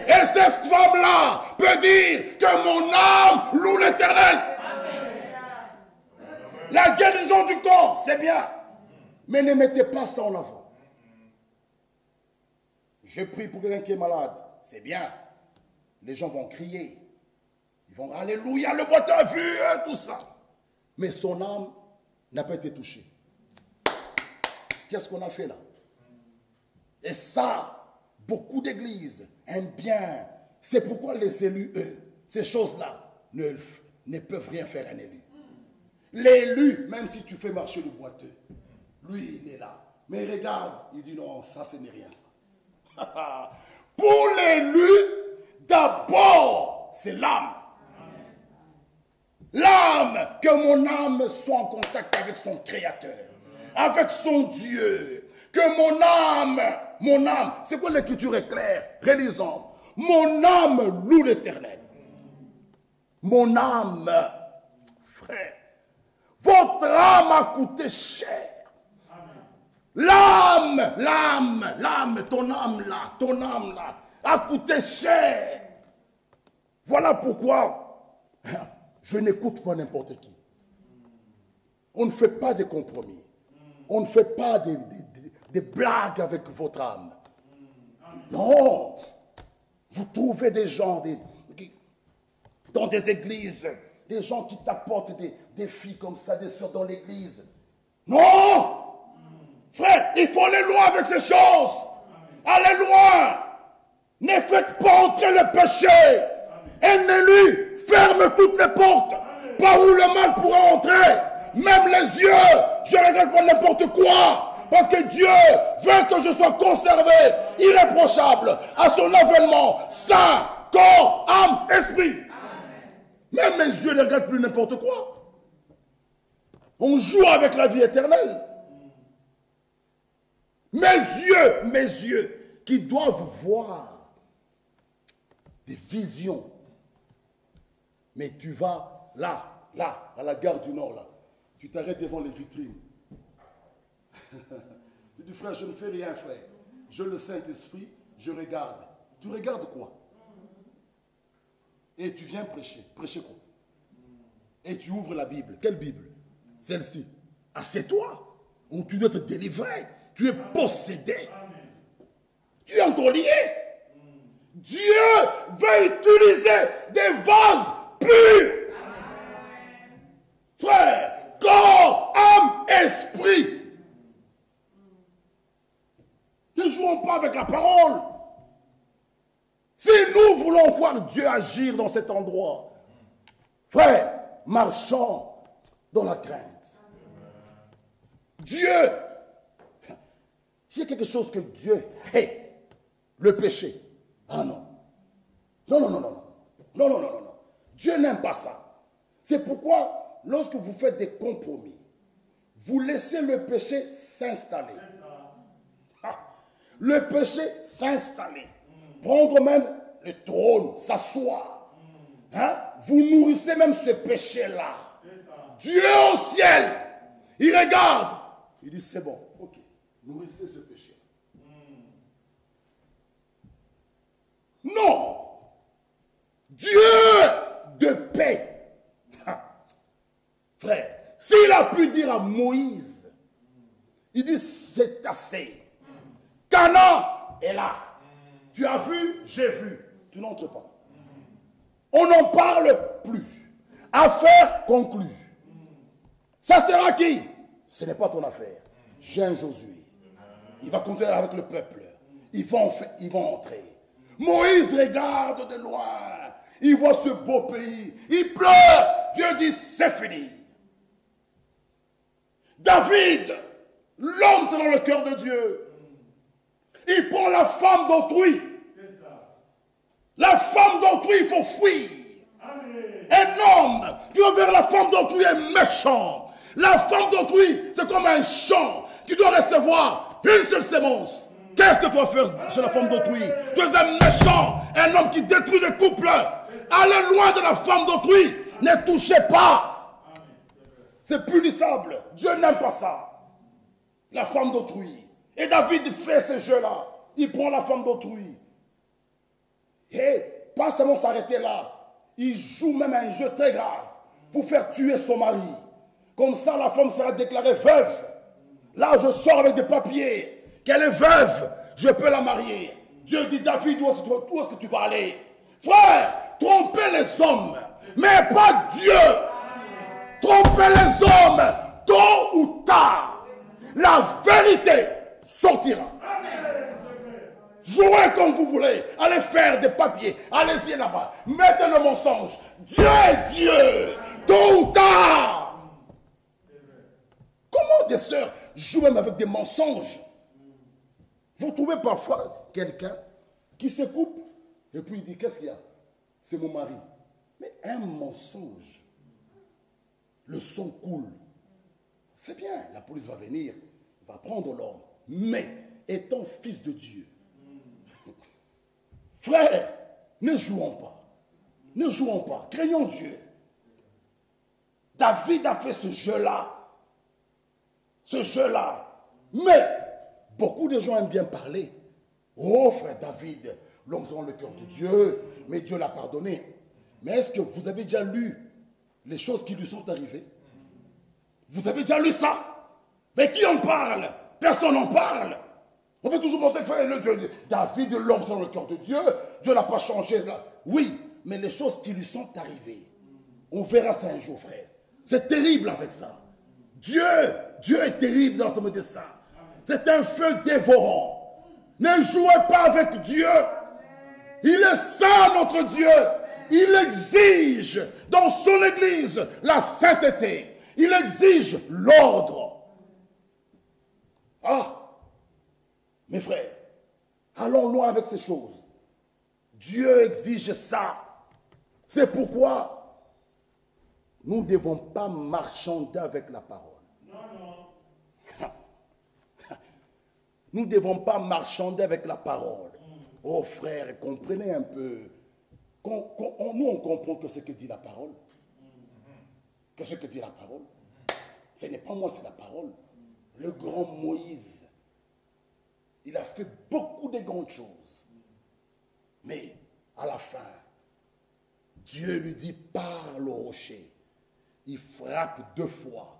Et cette femme-là peut dire que mon âme loue l'Éternel. La guérison du corps, c'est bien. Mais ne mettez pas ça en avant. Je prie pour quelqu'un qui est malade. C'est bien. Les gens vont crier. Ils vont, alléluia, le boiteux a vu, tout ça. Mais son âme n'a pas été touchée. Qu'est-ce qu'on a fait là? Et ça, beaucoup d'églises aiment bien. C'est pourquoi les élus, eux, ces choses-là, ne peuvent rien faire à un élu. L'élu, même si tu fais marcher le boiteux, lui, il est là. Mais il regarde, il dit non, ça, ce n'est rien ça. Pour l'élu, d'abord, c'est l'âme. L'âme, que mon âme soit en contact avec son Créateur, avec son Dieu. Que mon âme, c'est quoi l'écriture est claire? Relisons. Mon âme loue l'Éternel. Mon âme, frère, votre âme a coûté cher. L'âme, ton âme là, a coûté cher. Voilà pourquoi je n'écoute pas n'importe qui. On ne fait pas de compromis. On ne fait pas des blagues avec votre âme. Non. Vous trouvez des gens dans des églises, des gens qui t'apportent des filles comme ça, des soeurs dans l'église. Non. Frère, il faut aller loin avec ces choses. Allez loin. Ne faites pas entrer le péché. Un élu ferme toutes les portes par où le mal pourra entrer. Même les yeux, je ne regarde pas n'importe quoi. Parce que Dieu veut que je sois conservé, irréprochable, à son avènement, saint, corps, âme, esprit. Même mes yeux ne regardent plus n'importe quoi. On joue avec la vie éternelle. Mes yeux, qui doivent voir des visions. Mais tu vas là, à la gare du Nord, là. Tu t'arrêtes devant les vitrines. Tu dis, frère, je ne fais rien, frère. Je le Saint-Esprit, je regarde. Tu regardes quoi? Et tu viens prêcher. Prêcher quoi? Et tu ouvres la Bible. Quelle Bible? Celle-ci. Assieds-toi. Où tu dois te délivrer. Tu es possédé. Tu es encore lié. Dieu veut utiliser des vases purs. Frère, corps, âme, esprit. Ne jouons pas avec la parole. Si nous voulons voir Dieu agir dans cet endroit, frère, marchons dans la crainte. Dieu, s'il y a quelque chose que Dieu hait, le péché. Ah non. Non, non, non, non, non. Non, non, non, non, non. Dieu n'aime pas ça. C'est pourquoi, lorsque vous faites des compromis, vous laissez le péché s'installer. Le péché s'installer. Prendre même le trône, s'asseoir. Hein? Vous nourrissez même ce péché-là. Dieu au ciel, il regarde. Il dit, c'est bon, ok, nourrissez ce péché. Non. Dieu de paix. Frère, s'il a pu dire à Moïse, il dit, c'est assez. Canaan est là. Tu as vu, j'ai vu. Tu n'entres pas. On n'en parle plus. Affaire conclue. Ça sera qui? Ce n'est pas ton affaire. J'ai un Josué. Il va compter avec le peuple. Ils vont entrer. Moïse regarde de loin. Il voit ce beau pays. Il pleure. Dieu dit, c'est fini. David, l'homme selon le cœur de Dieu, il prend la femme d'autrui. La femme d'autrui, il faut fuir. Amen. Un homme qui va vers la femme d'autrui est méchant. La femme d'autrui, c'est comme un champ qui doit recevoir une seule sémence. Qu'est-ce que tu vas faire chez la femme d'autrui? Tu es un méchant, un homme qui détruit des couples. Allez loin de la femme d'autrui. Ne touchez pas. C'est punissable. Dieu n'aime pas ça. La femme d'autrui. Et David fait ce jeu-là. Il prend la femme d'autrui. Et pas seulement s'arrêter là. Il joue même un jeu très grave pour faire tuer son mari. Comme ça, la femme sera déclarée veuve. Là, je sors avec des papiers qu'elle est veuve. Je peux la marier. Dieu dit, David, où est-ce que tu vas aller? Frère, trompez les hommes, mais pas Dieu. Trompez les hommes, tôt ou tard. La vérité sortira. Jouez comme vous voulez. Allez faire des papiers. Allez-y là-bas. Mettez le mensonge. Dieu est Dieu. Tôt ou tard. Comment des sœurs jouent même avec des mensonges? Vous trouvez parfois quelqu'un qui se coupe et puis il dit, qu'est-ce qu'il y a? C'est mon mari. Mais un mensonge. Le sang coule. C'est bien, la police va venir, va prendre l'homme. Mais étant fils de Dieu, frère, ne jouons pas. Ne jouons pas. Craignons Dieu. David a fait ce jeu-là. Ce jeu-là. Mais beaucoup de gens aiment bien parler. Oh, frère David, l'homme selon le cœur de Dieu, mais Dieu l'a pardonné. Mais est-ce que vous avez déjà lu les choses qui lui sont arrivées? Vous avez déjà lu ça? Mais qui en parle? Personne n'en parle. On peut toujours montrer que David, l'homme selon le cœur de Dieu, Dieu n'a pas changé. Là. Oui, mais les choses qui lui sont arrivées, on verra ça un jour, frère. C'est terrible avec ça. Dieu est terrible dans son dessein. C'est un feu dévorant. Ne jouez pas avec Dieu. Il est saint, notre Dieu. Il exige dans son église la sainteté. Il exige l'ordre. Ah, mes frères, allons loin avec ces choses. Dieu exige ça. C'est pourquoi nous ne devons pas marchander avec la parole. Nous ne devons pas marchander avec la parole. Oh frère, comprenez un peu. Nous, on comprend que ce que dit la parole. Que ce que dit la parole. Ce n'est pas moi, c'est la parole. Le grand Moïse, il a fait beaucoup de grandes choses. Mais à la fin, Dieu lui dit, parle au rocher. Il frappe 2 fois.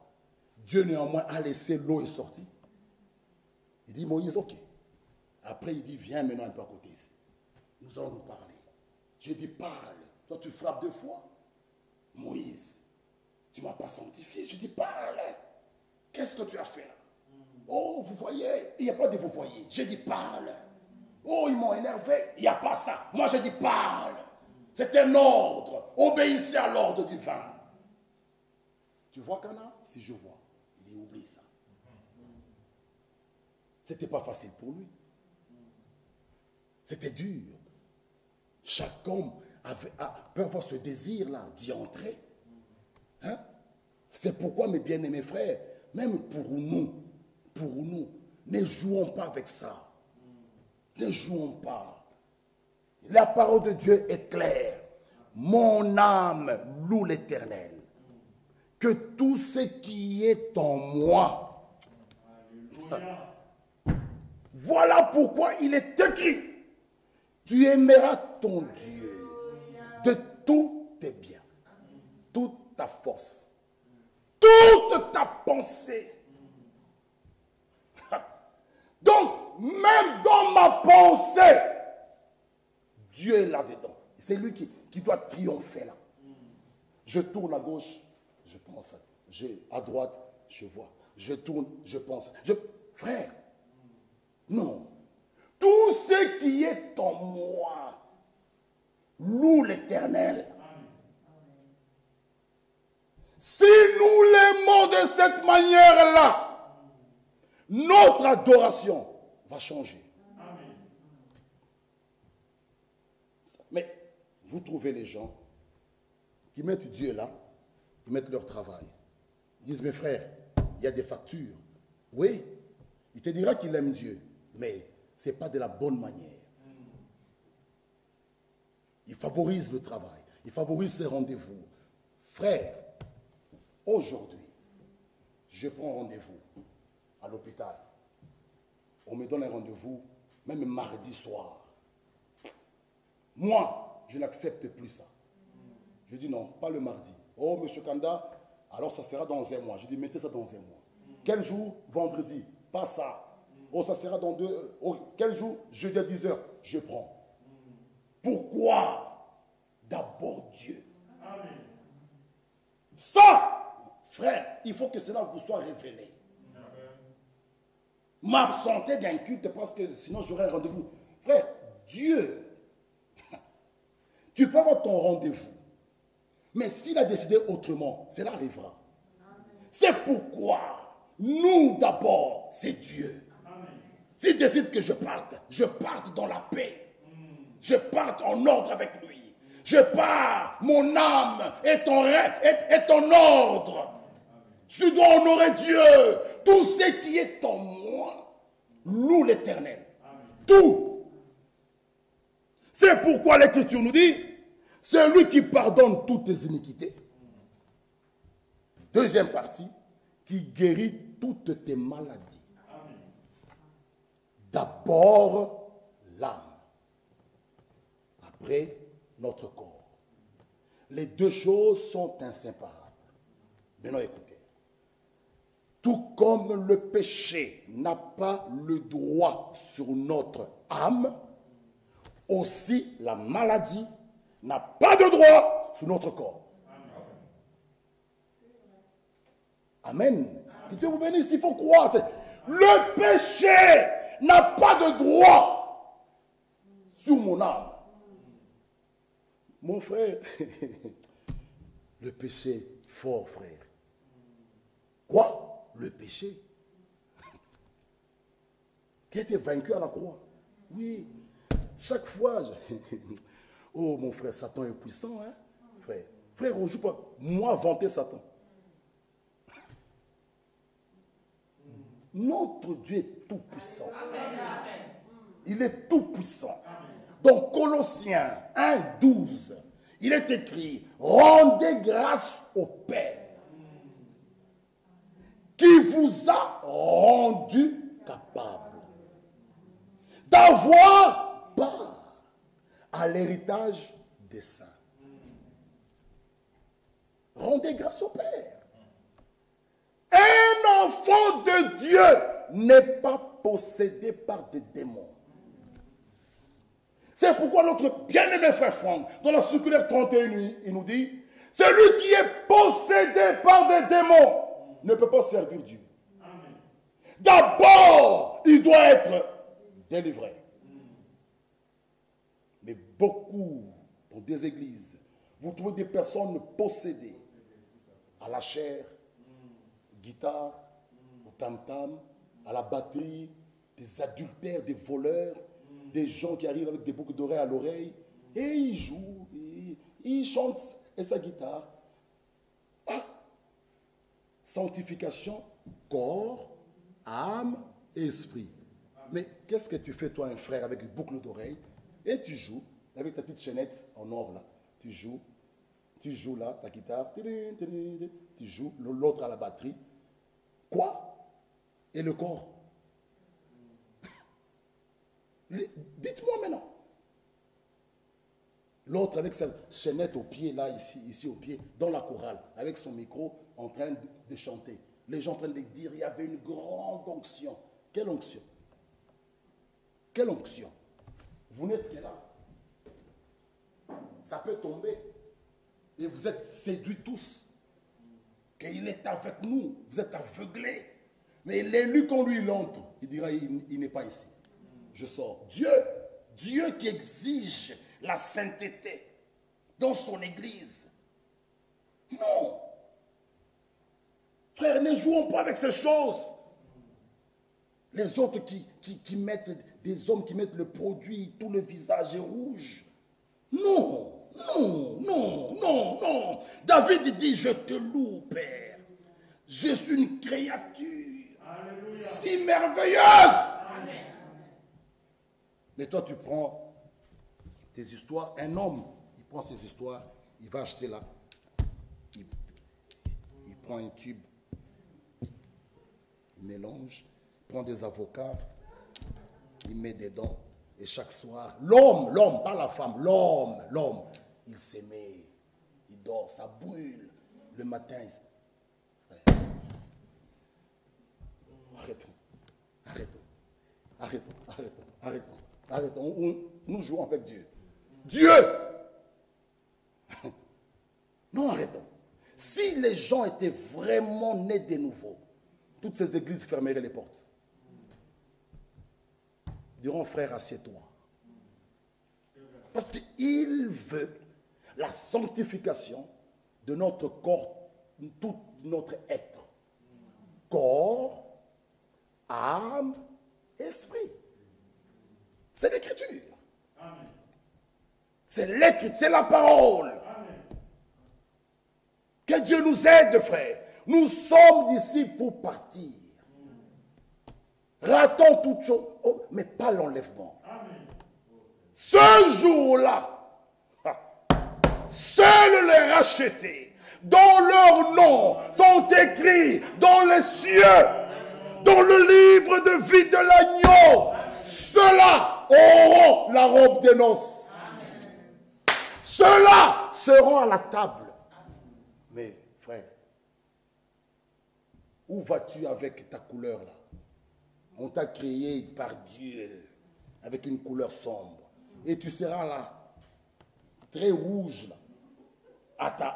Dieu néanmoins a laissé l'eau est sortie. Il dit, Moïse, ok. Après, il dit, viens maintenant un peu à côté ici. Nous allons nous parler. J'ai dit, parle. Toi, tu frappes 2 fois. Moïse, tu ne m'as pas sanctifié. Je dis, parle. Qu'est-ce que tu as fait là? Oh, vous voyez, il n'y a pas de vous voyez. J'ai dit, parle. Oh, ils m'ont énervé. Il n'y a pas ça. Moi, j'ai dit, parle. C'est un ordre. Obéissez à l'ordre divin. Tu vois, Cana? Si je vois. Il dit, oublie ça. C'était pas facile pour lui. C'était dur. Chaque homme peut avoir ce désir-là d'y entrer. Hein? C'est pourquoi, mes bien-aimés frères, même pour nous, ne jouons pas avec ça. Ne jouons pas. La parole de Dieu est claire. Mon âme loue l'Éternel. Que tout ce qui est en moi. Voilà pourquoi il est écrit. Tu aimeras ton Dieu de tous tes biens, toute ta force, toute ta pensée. Donc, même dans ma pensée, Dieu est là-dedans. C'est lui qui doit triompher là. Je tourne à gauche, je pense. À droite, je vois. Je tourne, je pense. Frère, non. Tout ce qui est en moi loue l'Éternel. Si nous l'aimons de cette manière-là, notre adoration va changer. Mais vous trouvez les gens qui mettent Dieu là, ils mettent leur travail. Ils disent, mes frères, il y a des factures. Oui, il te dira qu'il aime Dieu, mais ce n'est pas de la bonne manière. Il favorise le travail, il favorise ses rendez-vous. Frère, aujourd'hui, je prends rendez-vous à l'hôpital. On me donne un rendez-vous, même mardi soir. Moi, je n'accepte plus ça. Je dis non, pas le mardi. Oh, monsieur Kanda, alors ça sera dans un mois. Je dis, mettez ça dans un mois. Quel jour? Vendredi. Pas ça. Oh, ça sera dans 2... Oh, quel jour? Jeudi à 10h. Je prends. Pourquoi? D'abord Dieu. Amen. Ça, frère, il faut que cela vous soit révélé. M'absenter d'un culte parce que sinon j'aurai un rendez-vous. Frère, Dieu, tu peux avoir ton rendez-vous. Mais s'il a décidé autrement, cela arrivera. C'est pourquoi nous d'abord, c'est Dieu. S'il décide que je parte dans la paix. Je parte en ordre avec lui. Je pars, mon âme est en ordre. Je dois honorer Dieu. Tout ce qui est en moi loue l'Éternel. Tout. C'est pourquoi l'Écriture nous dit, c'est lui qui pardonne toutes tes iniquités. Deuxième partie, qui guérit toutes tes maladies. D'abord l'âme. Après notre corps. Les deux choses sont inséparables. Maintenant écoutez. Tout comme le péché n'a pas le droit sur notre âme, aussi la maladie n'a pas de droit sur notre corps. Amen. Que Dieu vous bénisse, il faut croire. Le péché n'a pas de droit sur mon âme. Mon frère, le péché fort, frère. Quoi? Le péché qui a été vaincu à la croix. Oui. Chaque fois, oh mon frère, Satan est puissant, hein? Frère, on ne joue pas. Moi, vanter Satan. Notre Dieu est tout puissant. Il est tout puissant. Donc Colossiens 1:12, il est écrit, rendez grâce au Père qui vous a rendu capable d'avoir part à l'héritage des saints. Rendez grâce au Père. Un enfant de Dieu n'est pas possédé par des démons. C'est pourquoi notre bien-aimé frère Franck, dans la circulaire 31, il nous dit, celui qui est possédé par des démons ne peut pas servir Dieu. D'abord, il doit être délivré. Mais beaucoup, dans des églises, vous trouvez des personnes possédées à la chair, guitare, au tam-tam, à la batterie, des adultères, des voleurs. Des gens qui arrivent avec des boucles d'oreilles à l'oreille et ils jouent, ils chantent et sa guitare. Ah! Sanctification, corps, âme et esprit. Mais qu'est-ce que tu fais, toi, un frère, avec une boucle d'oreille et tu joues avec ta petite chaînette en or là. Tu joues là, ta guitare, tu joues, l'autre à la batterie. Quoi? Et le corps? Dites-moi maintenant. L'autre avec sa chaînette au pied, là, ici au pied, dans la chorale, avec son micro, en train de chanter. Les gens en train de dire, il y avait une grande onction. Quelle onction? Quelle onction? Vous n'êtes que là. Ça peut tomber. Et vous êtes séduits tous. Qu'il est avec nous. Vous êtes aveuglés. Mais l'élu, quand lui l'entre, il dira, il n'est pas ici. Je sors. Dieu qui exige la sainteté dans son église. Non. Frère, ne jouons pas avec ces choses. Les autres qui mettent, des hommes qui mettent le produit, tout le visage est rouge. Non, non, non, non, non. David dit, je te loue, Père. Je suis une créature si merveilleuse. Amen. Mais toi, tu prends tes histoires. Un homme, il prend ses histoires, il va acheter là. Il prend un tube, il mélange, il prend des avocats, il met dedans. Et chaque soir, l'homme, pas la femme, l'homme, il s'émet, il dort, ça brûle. Le matin, arrêtons. Nous jouons avec Dieu. Non, arrêtons. Si les gens étaient vraiment nés de nouveau, toutes ces églises fermeraient les portes. Ils diront, frère, assieds-toi. Parce qu'il veut la sanctification de notre corps, tout notre être. Corps, âme, esprit. C'est l'écriture. C'est l'écriture, c'est la parole. Amen. Que Dieu nous aide, frère. Nous sommes ici pour partir. Ratons toutes choses, mais pas l'enlèvement. Ce jour-là, seuls les rachetés, dont leurs noms sont écrits dans les cieux, dans le livre de vie de l'agneau, ceux-là auront la robe des noces. Ceux-là seront à la table. Mais frère, où vas-tu avec ta couleur là? On t'a créé par Dieu avec une couleur sombre. Et tu seras là, très rouge là.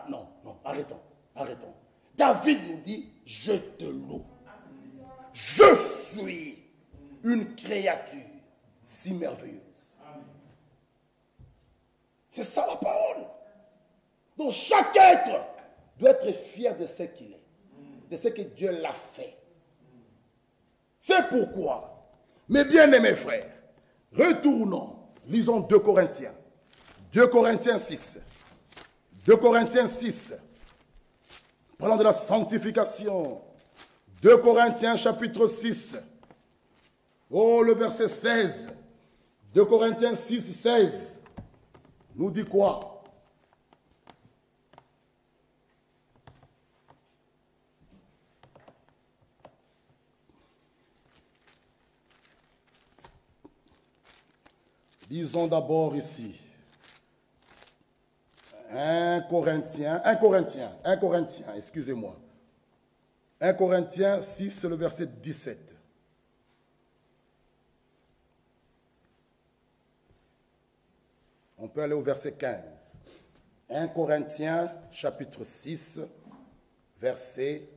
Non, arrêtons. David nous dit, je te loue. Je suis une créature si merveilleuse. C'est ça la parole. Donc chaque être doit être fier de ce qu'il est, de ce que Dieu l'a fait. C'est pourquoi, mes bien-aimés frères, retournons, lisons 2 Corinthiens. 2 Corinthiens 6. 2 Corinthiens 6. Parlant de la sanctification. 2 Corinthiens chapitre 6. Oh, le verset 16. 2 Corinthiens 6, 16. Nous dit quoi? Lisons d'abord ici. 1 Corinthiens, excusez-moi. 1 Corinthiens 6, le verset 17. On peut aller au verset 15. 1 Corinthiens, chapitre 6, verset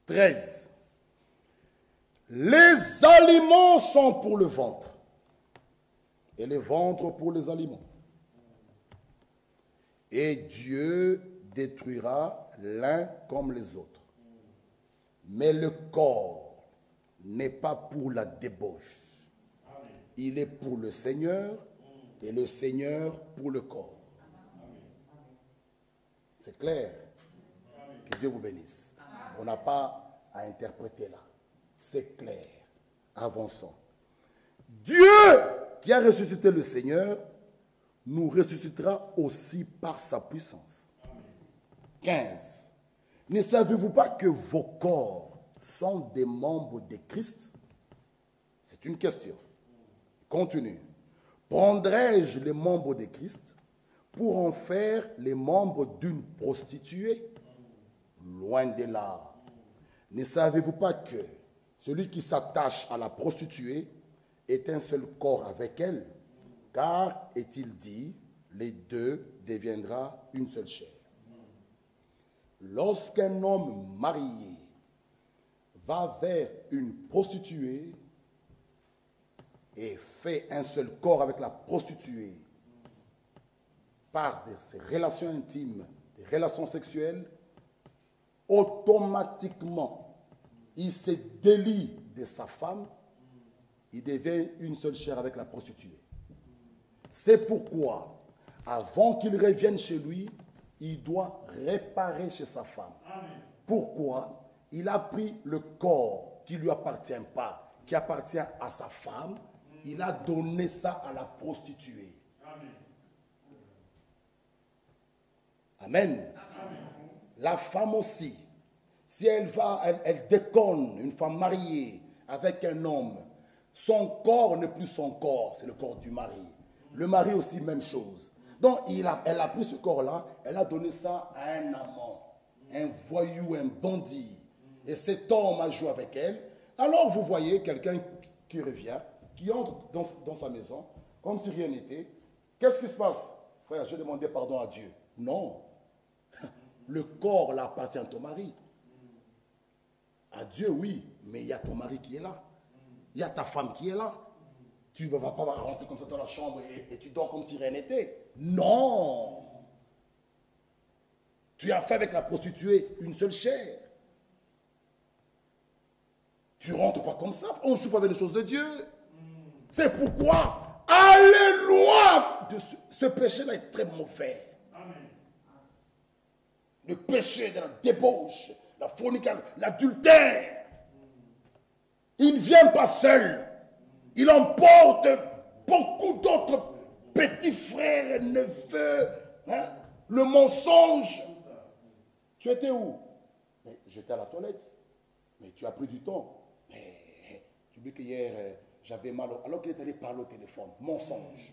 13. Les aliments sont pour le ventre, et les ventres pour les aliments. Et Dieu détruira l'un comme les autres. Mais le corps n'est pas pour la débauche, Il est pour le Seigneur et le Seigneur pour le corps. C'est clair. Que Dieu vous bénisse. On n'a pas à interpréter là. C'est clair. Avançons. Dieu qui a ressuscité le Seigneur nous ressuscitera aussi par sa puissance. 15. Ne savez-vous pas que vos corps sont des membres de Christ? C'est une question. Continue. Prendrai-je les membres de Christ pour en faire les membres d'une prostituée? Loin de là. Ne savez-vous pas que celui qui s'attache à la prostituée est un seul corps avec elle? Car, est-il dit, les deux deviendront une seule chair. Lorsqu'un homme marié va vers une prostituée et fait un seul corps avec la prostituée par ses relations intimes, des relations sexuelles, automatiquement, il se délie de sa femme, il devient une seule chair avec la prostituée. C'est pourquoi, avant qu'il revienne chez lui, il doit réparer chez sa femme. Amen. Pourquoi? Il a pris le corps qui ne lui appartient pas, qui appartient à sa femme, il a donné ça à la prostituée. Amen. Amen. Amen. La femme aussi, si elle déconne, une femme mariée avec un homme, son corps n'est plus son corps, c'est le corps du mari. Le mari aussi, même chose. Donc, elle a pris ce corps-là, elle a donné ça à un amant, un voyou, un bandit. Et cet homme a joué avec elle. Alors, vous voyez quelqu'un qui revient, qui entre dans sa maison, comme si rien n'était. Qu'est-ce qui se passe? Frère, j'ai demandé pardon à Dieu. Non. Le corps là appartient à ton mari. À Dieu, oui, mais il y a ton mari qui est là. Il y a ta femme qui est là. Tu ne vas pas rentrer comme ça dans la chambre et tu dors comme si rien n'était. Non. Tu as fait avec la prostituée une seule chair. Tu ne rentres pas comme ça. On ne joue pas avec les choses de Dieu. C'est pourquoi, allez loin de ce péché-là est très mauvais. Amen. Le péché de la débauche, la fornication, l'adultère. Il ne vient pas seul. Il emporte beaucoup d'autres petits frères, neveux. Hein? Le mensonge. Tu étais où? Mais j'étais à la toilette. Mais tu as pris du temps. Mais tu oublies qu'hier, j'avais mal. Alors qu'il est allé parler au téléphone. Mensonge.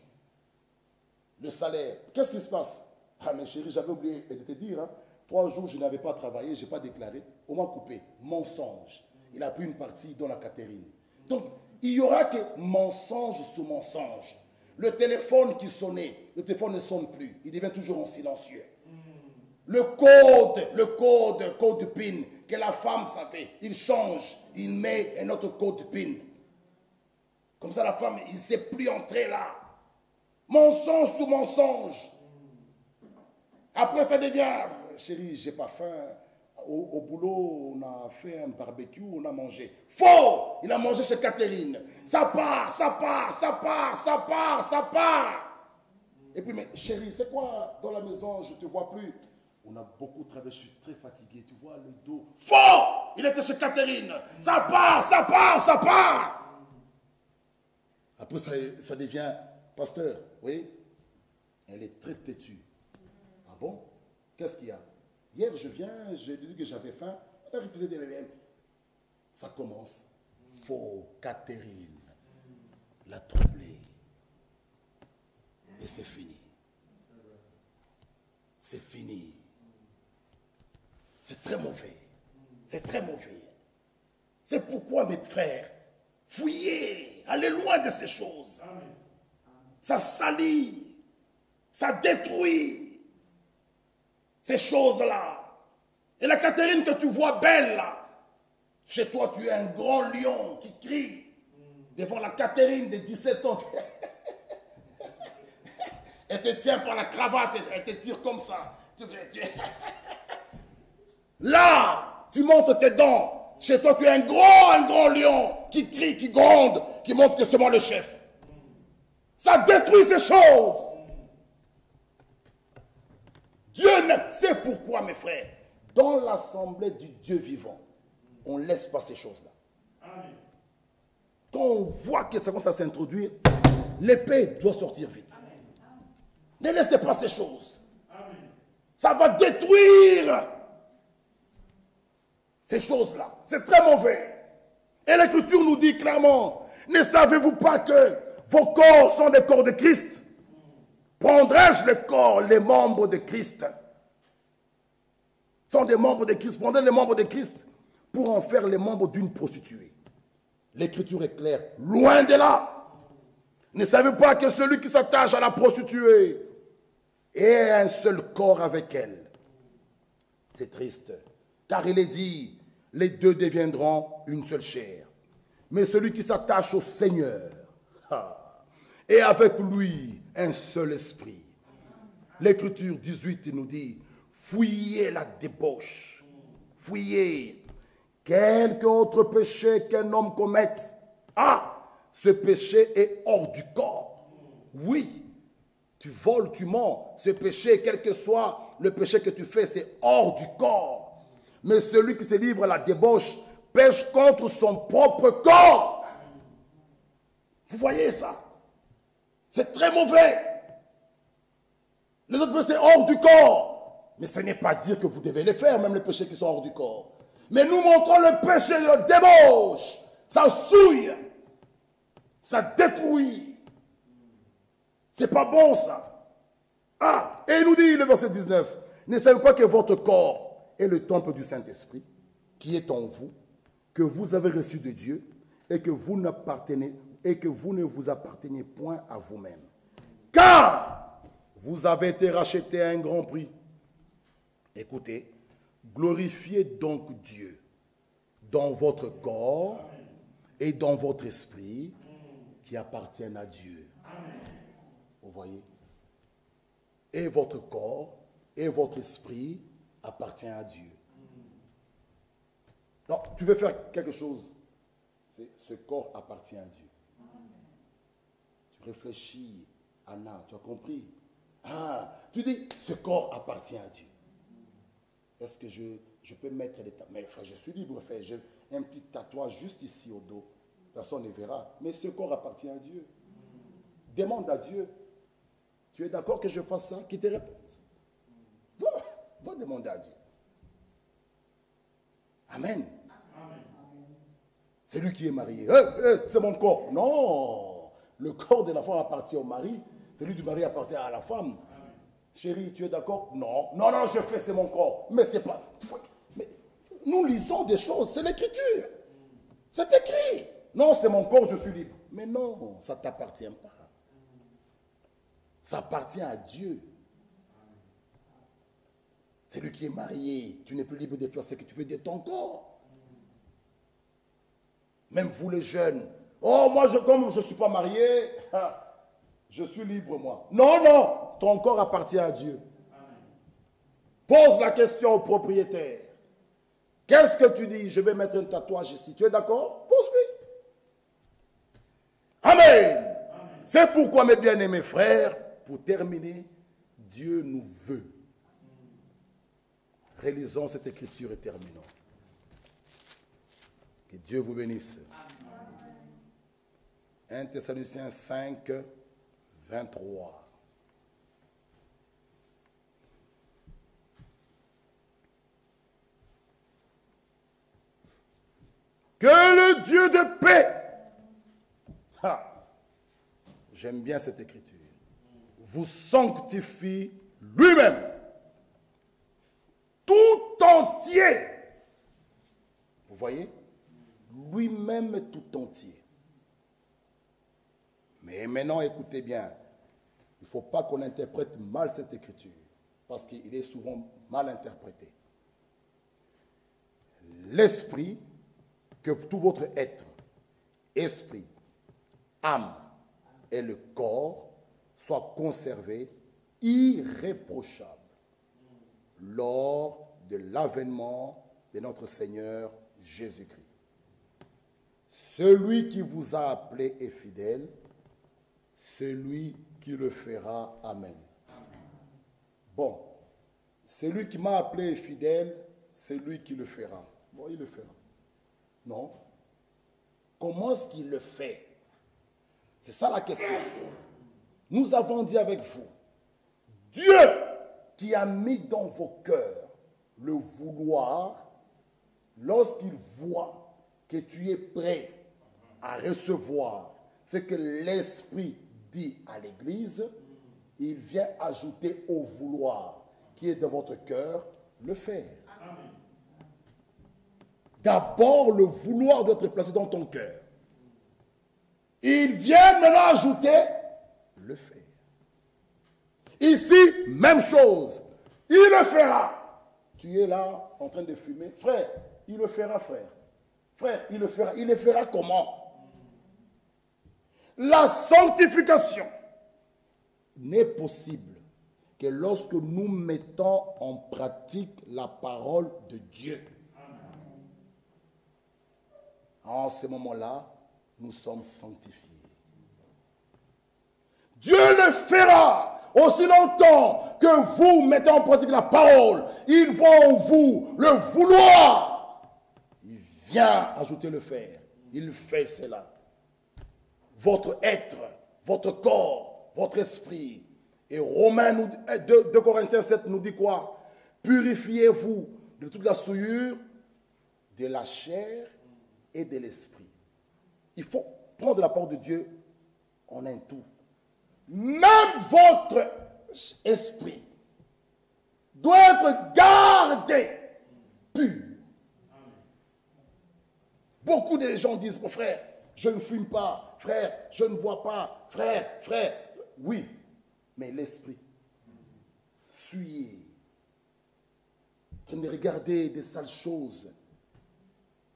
Le salaire. Qu'est-ce qui se passe? Ah, mais chérie, j'avais oublié de te dire. Hein? 3 jours, je n'avais pas travaillé, je n'ai pas déclaré. On m'a coupé. Mensonge. Il a pris une partie dans la Catherine. Donc, il y aura que mensonge sur mensonge. Le téléphone qui sonnait, le téléphone ne sonne plus. Il devient toujours en silencieux. Le code PIN que la femme savait, il change, il met un autre code PIN. Comme ça, la femme, il ne sait plus entrer là. Mensonge sur mensonge. Après, ça devient, chérie, j'ai pas faim. Au boulot, on a fait un barbecue, on a mangé. Faux! Il a mangé chez Catherine. Ça part. Et puis, mais chérie, c'est quoi dans la maison? Je ne te vois plus. On a beaucoup travaillé, je suis très fatigué. Tu vois le dos. Faux! Il était chez Catherine. Ça part. Après, ça devient pasteur. Oui? Elle est très têtue. Ah bon? Qu'est-ce qu'il y a? Hier, je viens, j'ai dit que j'avais faim. Elle faisait des réveils. Ça commence. Faux, Catherine l'a troublé. Et c'est fini. C'est fini. C'est très mauvais. C'est très mauvais. C'est pourquoi, mes frères, fouillez, allez loin de ces choses. Ça salit, ça détruit. Ces choses-là. Et la Catherine que tu vois belle là, chez toi tu es un grand lion qui crie devant la Catherine de 17 ans. Elle te tient par la cravate, elle te tire comme ça. Là, tu montes tes dents. Chez toi tu es un grand lion qui crie, qui gronde, qui montre que c'est moi le chef. Ça détruit ces choses. Dieu n'aime. C'est pourquoi, mes frères, dans l'assemblée du Dieu vivant, on ne laisse pas ces choses-là. Quand on voit que ça commence à s'introduire, l'épée doit sortir vite. Ne laissez pas ces choses. Ça va détruire ces choses-là. C'est très mauvais. Et l'Écriture nous dit clairement, ne savez-vous pas que vos corps sont des corps de Christ? Prendrai-je le corps, les membres de Christ? Sont des membres de Christ. Prendrai les membres de Christ pour en faire les membres d'une prostituée. L'Écriture est claire. Loin de là. Ne savez-vous pas que celui qui s'attache à la prostituée est un seul corps avec elle? C'est triste. Car il est dit, les deux deviendront une seule chair. Mais celui qui s'attache au Seigneur est avec lui un seul esprit. L'Écriture 18 nous dit, fuyez la débauche. Fuyez quelque autre péché qu'un homme commette. Ah, ce péché est hors du corps. Oui, tu voles, tu mens. Ce péché, quel que soit le péché que tu fais, c'est hors du corps. Mais celui qui se livre à la débauche pêche contre son propre corps. Vous voyez ça? C'est très mauvais. Les autres péchés, c'est hors du corps. Mais ce n'est pas dire que vous devez les faire, même les péchés qui sont hors du corps. Mais nous montrons le péché de la débauche. Ça souille. Ça détruit. C'est pas bon ça. Ah, et il nous dit le verset 19. Ne savez pas que votre corps est le temple du Saint-Esprit qui est en vous, que vous avez reçu de Dieu et que vous ne vous appartenez point à vous-même. Car vous avez été rachetés à un grand prix. Écoutez, glorifiez donc Dieu dans votre corps et dans votre esprit qui appartiennent à Dieu. Vous voyez? Et votre corps et votre esprit appartient à Dieu. Non, tu veux faire quelque chose, ce corps appartient à Dieu. Tu réfléchis, Anna, tu as compris? Ah, tu dis, ce corps appartient à Dieu. Est-ce que je peux mettre des tatouages? Mais frère, je suis libre, frère. J'ai un petit tatouage juste ici au dos. Personne ne verra. Mais ce corps appartient à Dieu. Demande à Dieu. Tu es d'accord que je fasse ça? Qu'il te réponde. Va demander à Dieu. Amen. C'est lui qui est marié. C'est mon corps. Non. Le corps de la femme appartient au mari. Celui du mari appartient à la femme. Chérie, tu es d'accord? Non. Non, je fais, c'est mon corps. Mais c'est pas... Mais nous lisons des choses. C'est l'Écriture. C'est écrit. Non, c'est mon corps, je suis libre. Mais non, ça ne t'appartient pas. Ça appartient à Dieu. C'est lui qui est marié. Tu n'es plus libre de faire ce que tu veux de ton corps. Même vous les jeunes. Oh, moi, comme je ne suis pas marié, je suis libre, moi. Non, ton corps appartient à Dieu. Pose la question au propriétaire. Qu'est-ce que tu dis? Je vais mettre un tatouage ici. Tu es d'accord? Pose-lui. Amen. C'est pourquoi, mes bien-aimés frères, pour terminer, Dieu nous veut. Réalisons cette écriture et terminons. Que Dieu vous bénisse. 1 Thessaloniciens 5, 23. Que le Dieu de paix, j'aime bien cette écriture, vous sanctifie lui-même, tout entier. Vous voyez? Lui-même tout entier. Mais maintenant, écoutez bien, il ne faut pas qu'on interprète mal cette écriture, parce qu'il est souvent mal interprété. L'esprit, que tout votre être, esprit, âme et le corps soient conservés irréprochables lors de l'avènement de notre Seigneur Jésus-Christ. Celui qui vous a appelé est fidèle, c'est lui qui le fera. Amen. Bon, c'est lui qui m'a appelé fidèle, c'est lui qui le fera. Bon, il le fera. Non. Comment est-ce qu'il le fait? C'est ça la question. Nous avons dit avec vous, Dieu qui a mis dans vos cœurs le vouloir, lorsqu'il voit que tu es prêt à recevoir ce que l'Esprit dit à l'Église, il vient ajouter au vouloir qui est dans votre cœur le faire. D'abord, le vouloir doit être placé dans ton cœur. Il vient maintenant ajouter le faire. Ici, même chose. Il le fera. Tu es là en train de fumer. Frère, il le fera, frère. Frère, il le fera. Il le fera comment? La sanctification n'est possible que lorsque nous mettons en pratique la parole de Dieu. En ce moment-là, nous sommes sanctifiés. Dieu le fera aussi longtemps que vous mettez en pratique la parole. Il voit en vous le vouloir. Il vient ajouter le faire. Il fait cela. Votre être, votre corps, votre esprit. Et Romains 2 Corinthiens 7 nous dit quoi? Purifiez-vous de toute la souillure de la chair et de l'esprit. Il faut prendre la parole de Dieu en un tout. Même votre esprit doit être gardé pur. Beaucoup de gens disent, mon frère, je ne fume pas, frère, je ne bois pas, frère. Oui, mais l'esprit, suyez, en train de regarder des sales choses.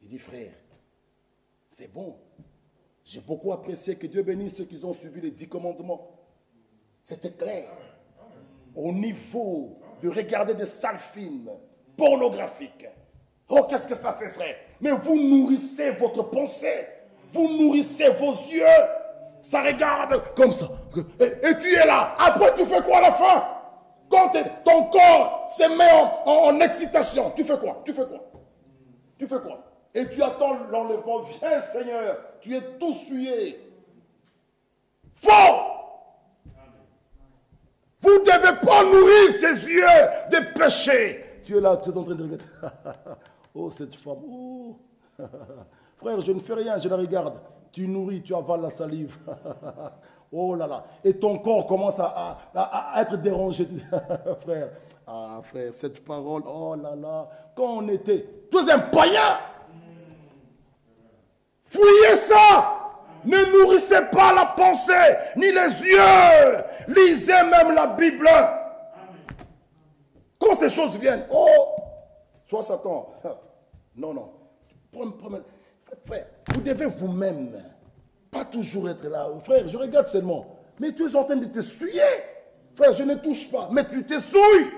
Il dit, frère, c'est bon. J'ai beaucoup apprécié, que Dieu bénisse ceux qui ont suivi les 10 commandements. C'était clair. Au niveau de regarder des sales films pornographiques. Oh, qu'est-ce que ça fait, frère? Mais vous nourrissez votre pensée. Vous nourrissez vos yeux. Ça regarde comme ça. Et tu es là. Après, tu fais quoi à la fin? Quand ton corps se met en excitation, tu fais quoi? Tu fais quoi? Et tu attends l'enlèvement. Viens, Seigneur. Tu es tout souillé. Faux! Vous ne devez pas nourrir ces yeux de péché. Tu es là, tu es en train de regarder. Oh, cette femme. Oh. Frère, je ne fais rien, je la regarde. Tu nourris, tu avales la salive. Oh là là. Et ton corps commence à être dérangé. Frère, frère, cette parole, oh là là. Quand on était tous un païen, fouillez ça. Ne nourrissez pas la pensée, ni les yeux. Lisez même la Bible. Quand ces choses viennent, oh, soit Satan. Non. Frère, vous devez vous-même, pas toujours être là. Frère, je regarde seulement. Mais tu es en train de te souiller. Frère, je ne touche pas. Mais tu te souilles.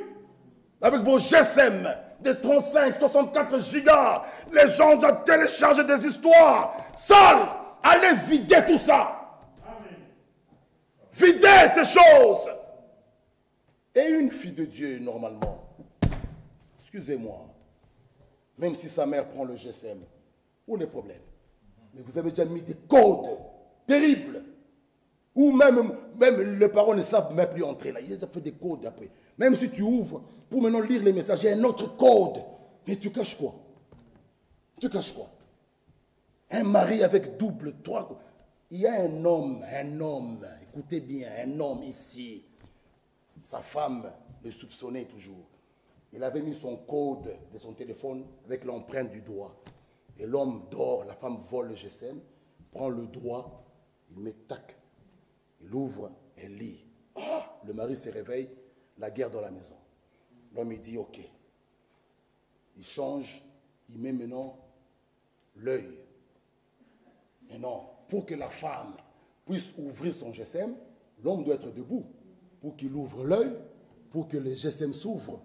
Avec vos GSM de 35, 64 gigas. Les gens doivent télécharger des histoires sales. Allez vider tout ça. Amen. Videz ces choses. Et une fille de Dieu, normalement, excusez-moi, même si sa mère prend le GSM, où est le problème? Mais vous avez déjà mis des codes terribles. Ou même les parents ne savent même plus entrer là. Ils ont fait des codes après. Même si tu ouvres, pour maintenant lire les messages, il y a un autre code. Mais tu caches quoi? Un mari avec double, 3. Il y a un homme, écoutez bien, un homme ici. Sa femme le soupçonnait toujours. Il avait mis son code de son téléphone avec l'empreinte du doigt. Et l'homme dort, la femme vole le GSM, prend le doigt, il met tac. Il ouvre, elle lit. Le mari se réveille, la guerre dans la maison. L'homme, il dit, ok. Il change, il met maintenant l'œil. Mais non, pour que la femme puisse ouvrir son GSM, l'homme doit être debout. Pour qu'il ouvre l'œil, pour que le GSM s'ouvre.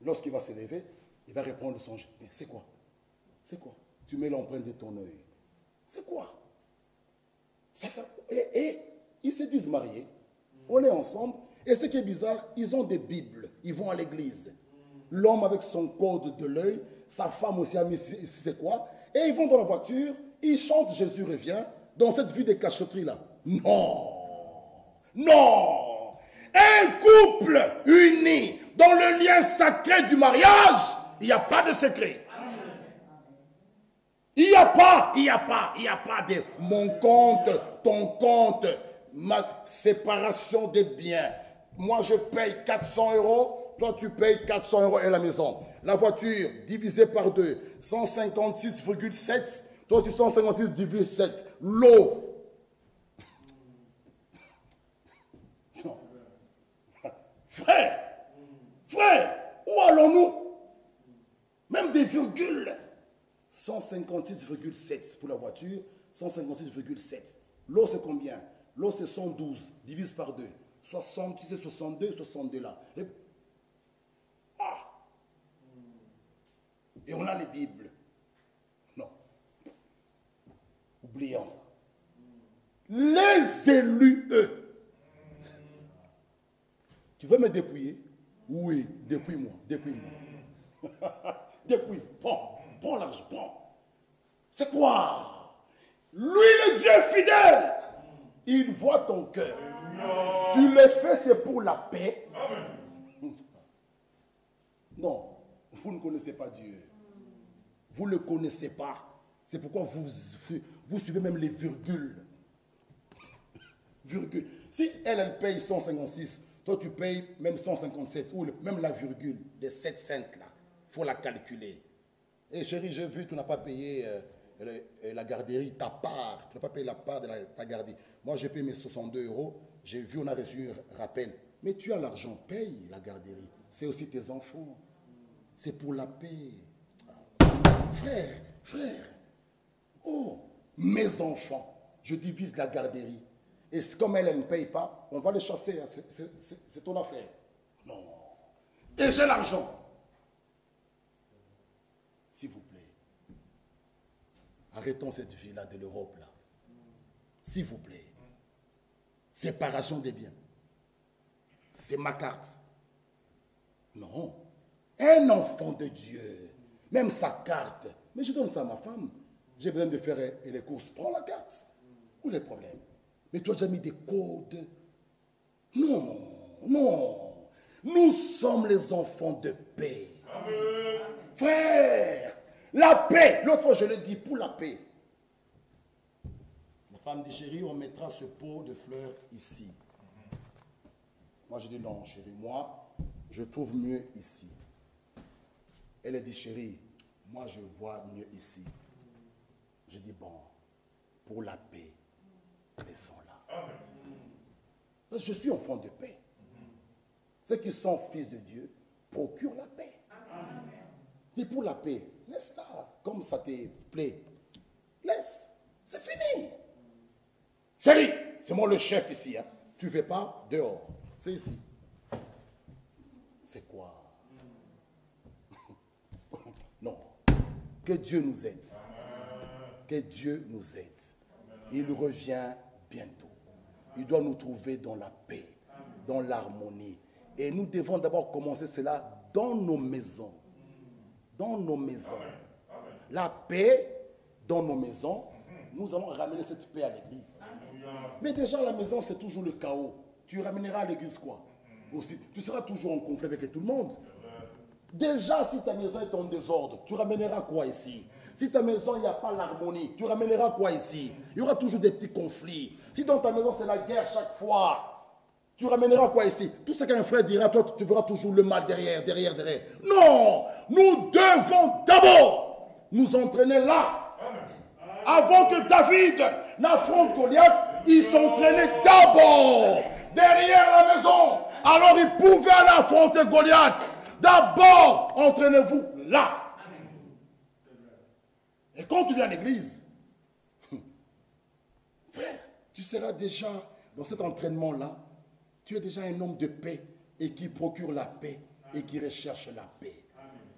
Lorsqu'il va se lever, il va répondre son GSM. Mais c'est quoi? Tu mets l'empreinte de ton œil. C'est quoi? Et ils se disent mariés, on est ensemble, et ce qui est bizarre, ils ont des Bibles, ils vont à l'église. L'homme avec son code de l'œil, sa femme aussi a mis c'est quoi, et ils vont dans la voiture, ils chantent Jésus revient, dans cette vie de cachotterie-là. Non, non, un couple uni dans le lien sacré du mariage, il n'y a pas de secret. Il n'y a pas de mon compte, ton compte, ma séparation des biens. Moi, je paye 400 €, toi, tu payes 400 € et la maison. La voiture, divisée par 2, 156,7, toi aussi 156 divisé 7. L'eau. Non. Frère, où allons-nous? Même des virgules. 156,7 pour la voiture, 156,7. L'eau, c'est combien? L'eau, c'est 112, divise par 2. 66 et 62, 62 là. Et on a les Bibles. Non. Oublions ça. Les élus, eux. Tu veux me dépouiller? Oui, dépouille-moi, dépouille-moi. Dépouille, prends l'argent, prends. C'est quoi? Lui, le Dieu fidèle, il voit ton cœur. Tu le fais, c'est pour la paix. Non, vous ne connaissez pas Dieu. Vous ne le connaissez pas. C'est pourquoi vous suivez même les virgules. Virgule. Si elle paye 156, toi tu payes même 157, ou même la virgule des 7 cents là. Il faut la calculer. Et chérie, j'ai vu, tu n'as pas payé la garderie, ta part. Tu n'as pas payé la part de ta garderie. Moi, j'ai payé mes 62 €. J'ai vu, on a reçu un rappel. Mais tu as l'argent, paye la garderie. C'est aussi tes enfants. C'est pour la paix. Frère. Oh, mes enfants, je divise la garderie. Et comme elle ne paye pas, on va les chasser. C'est ton affaire. Non. Et j'ai l'argent. S'il vous plaît, arrêtons cette vie-là de l'Europe, là. S'il vous plaît. Séparation des biens. C'est ma carte. Non. Un enfant de Dieu, même sa carte, mais je donne ça à ma femme. J'ai besoin de faire les courses. Prends la carte. Où est le problème? Mais tu as déjà mis des codes. Non. Nous sommes les enfants de paix. Amen. Frère, la paix. L'autre fois, je l'ai dit, pour la paix. La femme dit, chérie, on mettra ce pot de fleurs ici. Moi, je dis, non, chérie, moi, je trouve mieux ici. Elle a dit, chérie, moi, je vois mieux ici. Je dis, bon, pour la paix, laissons-la. Je suis enfant de paix. Ceux qui sont fils de Dieu procurent la paix. Et pour la paix, laisse-la. Comme ça te plaît, laisse. C'est fini. Chérie, c'est moi le chef ici. Hein. Tu ne fais pas dehors. C'est ici. C'est quoi? Non. Que Dieu nous aide. Que Dieu nous aide. Il revient bientôt. Il doit nous trouver dans la paix, dans l'harmonie. Et nous devons d'abord commencer cela dans nos maisons. Dans nos maisons. La paix dans nos maisons, nous allons ramener cette paix à l'église. Mais déjà, à la maison, c'est toujours le chaos. Tu ramèneras à l'église quoi? Aussi, tu seras toujours en conflit avec tout le monde. Déjà, si ta maison est en désordre, tu ramèneras quoi ici? Si ta maison, il n'y a pas l'harmonie, tu ramèneras quoi ici? Il y aura toujours des petits conflits. Si dans ta maison, c'est la guerre chaque fois, tu ramèneras quoi ici? Tout ce qu'un frère dira, toi, tu verras toujours le mal derrière. Non! Nous devons d'abord nous entraîner là. Avant que David n'affronte Goliath, il s'entraînait d'abord derrière la maison. Alors il pouvait aller affronter Goliath. D'abord, entraînez-vous là. Et quand tu viens à l'église, frère, tu seras déjà dans cet entraînement-là. Tu es déjà un homme de paix et qui procure la paix et qui recherche la paix.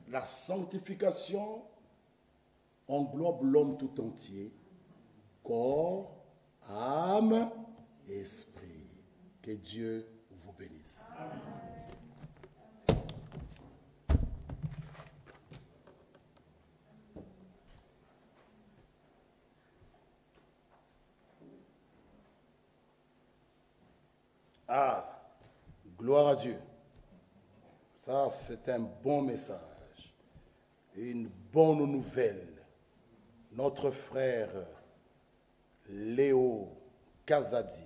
La sanctification englobe l'homme tout entier, corps, âme esprit. Que Dieu vous bénisse. Ah, gloire à Dieu. Ça, c'est un bon message. Une bonne nouvelle. Notre frère Léo Kazadi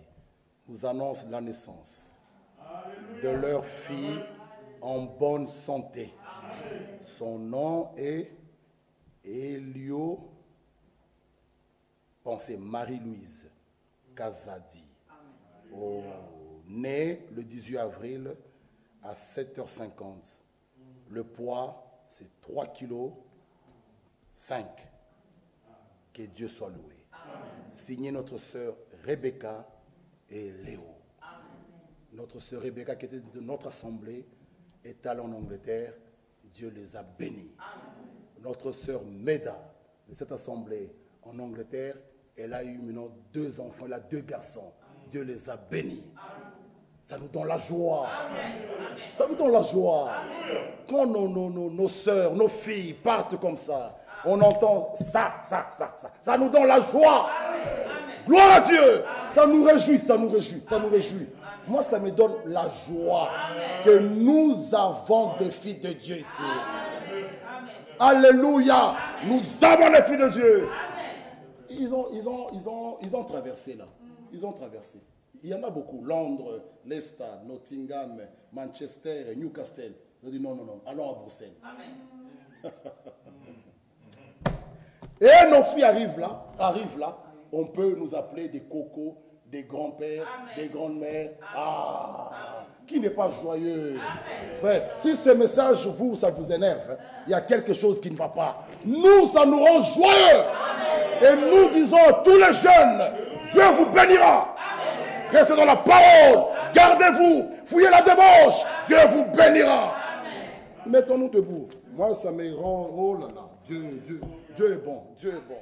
nous annonce la naissance de leur fille en bonne santé. Son nom est Elio, pensez Marie-Louise Kazadi. Né le 18 avril à 7h50. Le poids, c'est 3 kg 5. Que Dieu soit loué. Signé notre sœur Rebecca et Léo. Notre sœur Rebecca, qui était de notre assemblée, est allée en Angleterre. Dieu les a bénis. Notre sœur Meda, de cette assemblée en Angleterre, elle a eu maintenant 2 enfants, elle a 2 garçons. Dieu les a bénis. Ça nous donne la joie. Ça nous donne la joie. Quand nos sœurs, nos filles partent comme ça, on entend ça. Ça nous donne la joie. Gloire à Dieu. Ça nous réjouit, ça nous réjouit, ça nous réjouit. Moi, ça me donne la joie que nous avons des filles de Dieu ici. Alléluia. Nous avons des filles de Dieu. Ils ont traversé là. Ils ont traversé. Il y en a beaucoup. Londres, Leicester, Nottingham, Manchester, Newcastle. Ils ont dit non, allons à Bruxelles. Amen. Et nos filles arrivent là. On peut nous appeler des cocos, des grands-pères, des grandes-mères. Ah, qui n'est pas joyeux. Amen. Frère, si ce message, ça vous énerve, il y a quelque chose qui ne va pas. Nous, ça nous rend joyeux. Amen. Et nous disons à tous les jeunes, Dieu vous bénira. Amen. Restez dans la parole. Gardez-vous. Fouillez la débauche. Dieu vous bénira. Mettons-nous debout. Moi, ça me rend... Oh là là. Dieu est bon. Dieu est bon.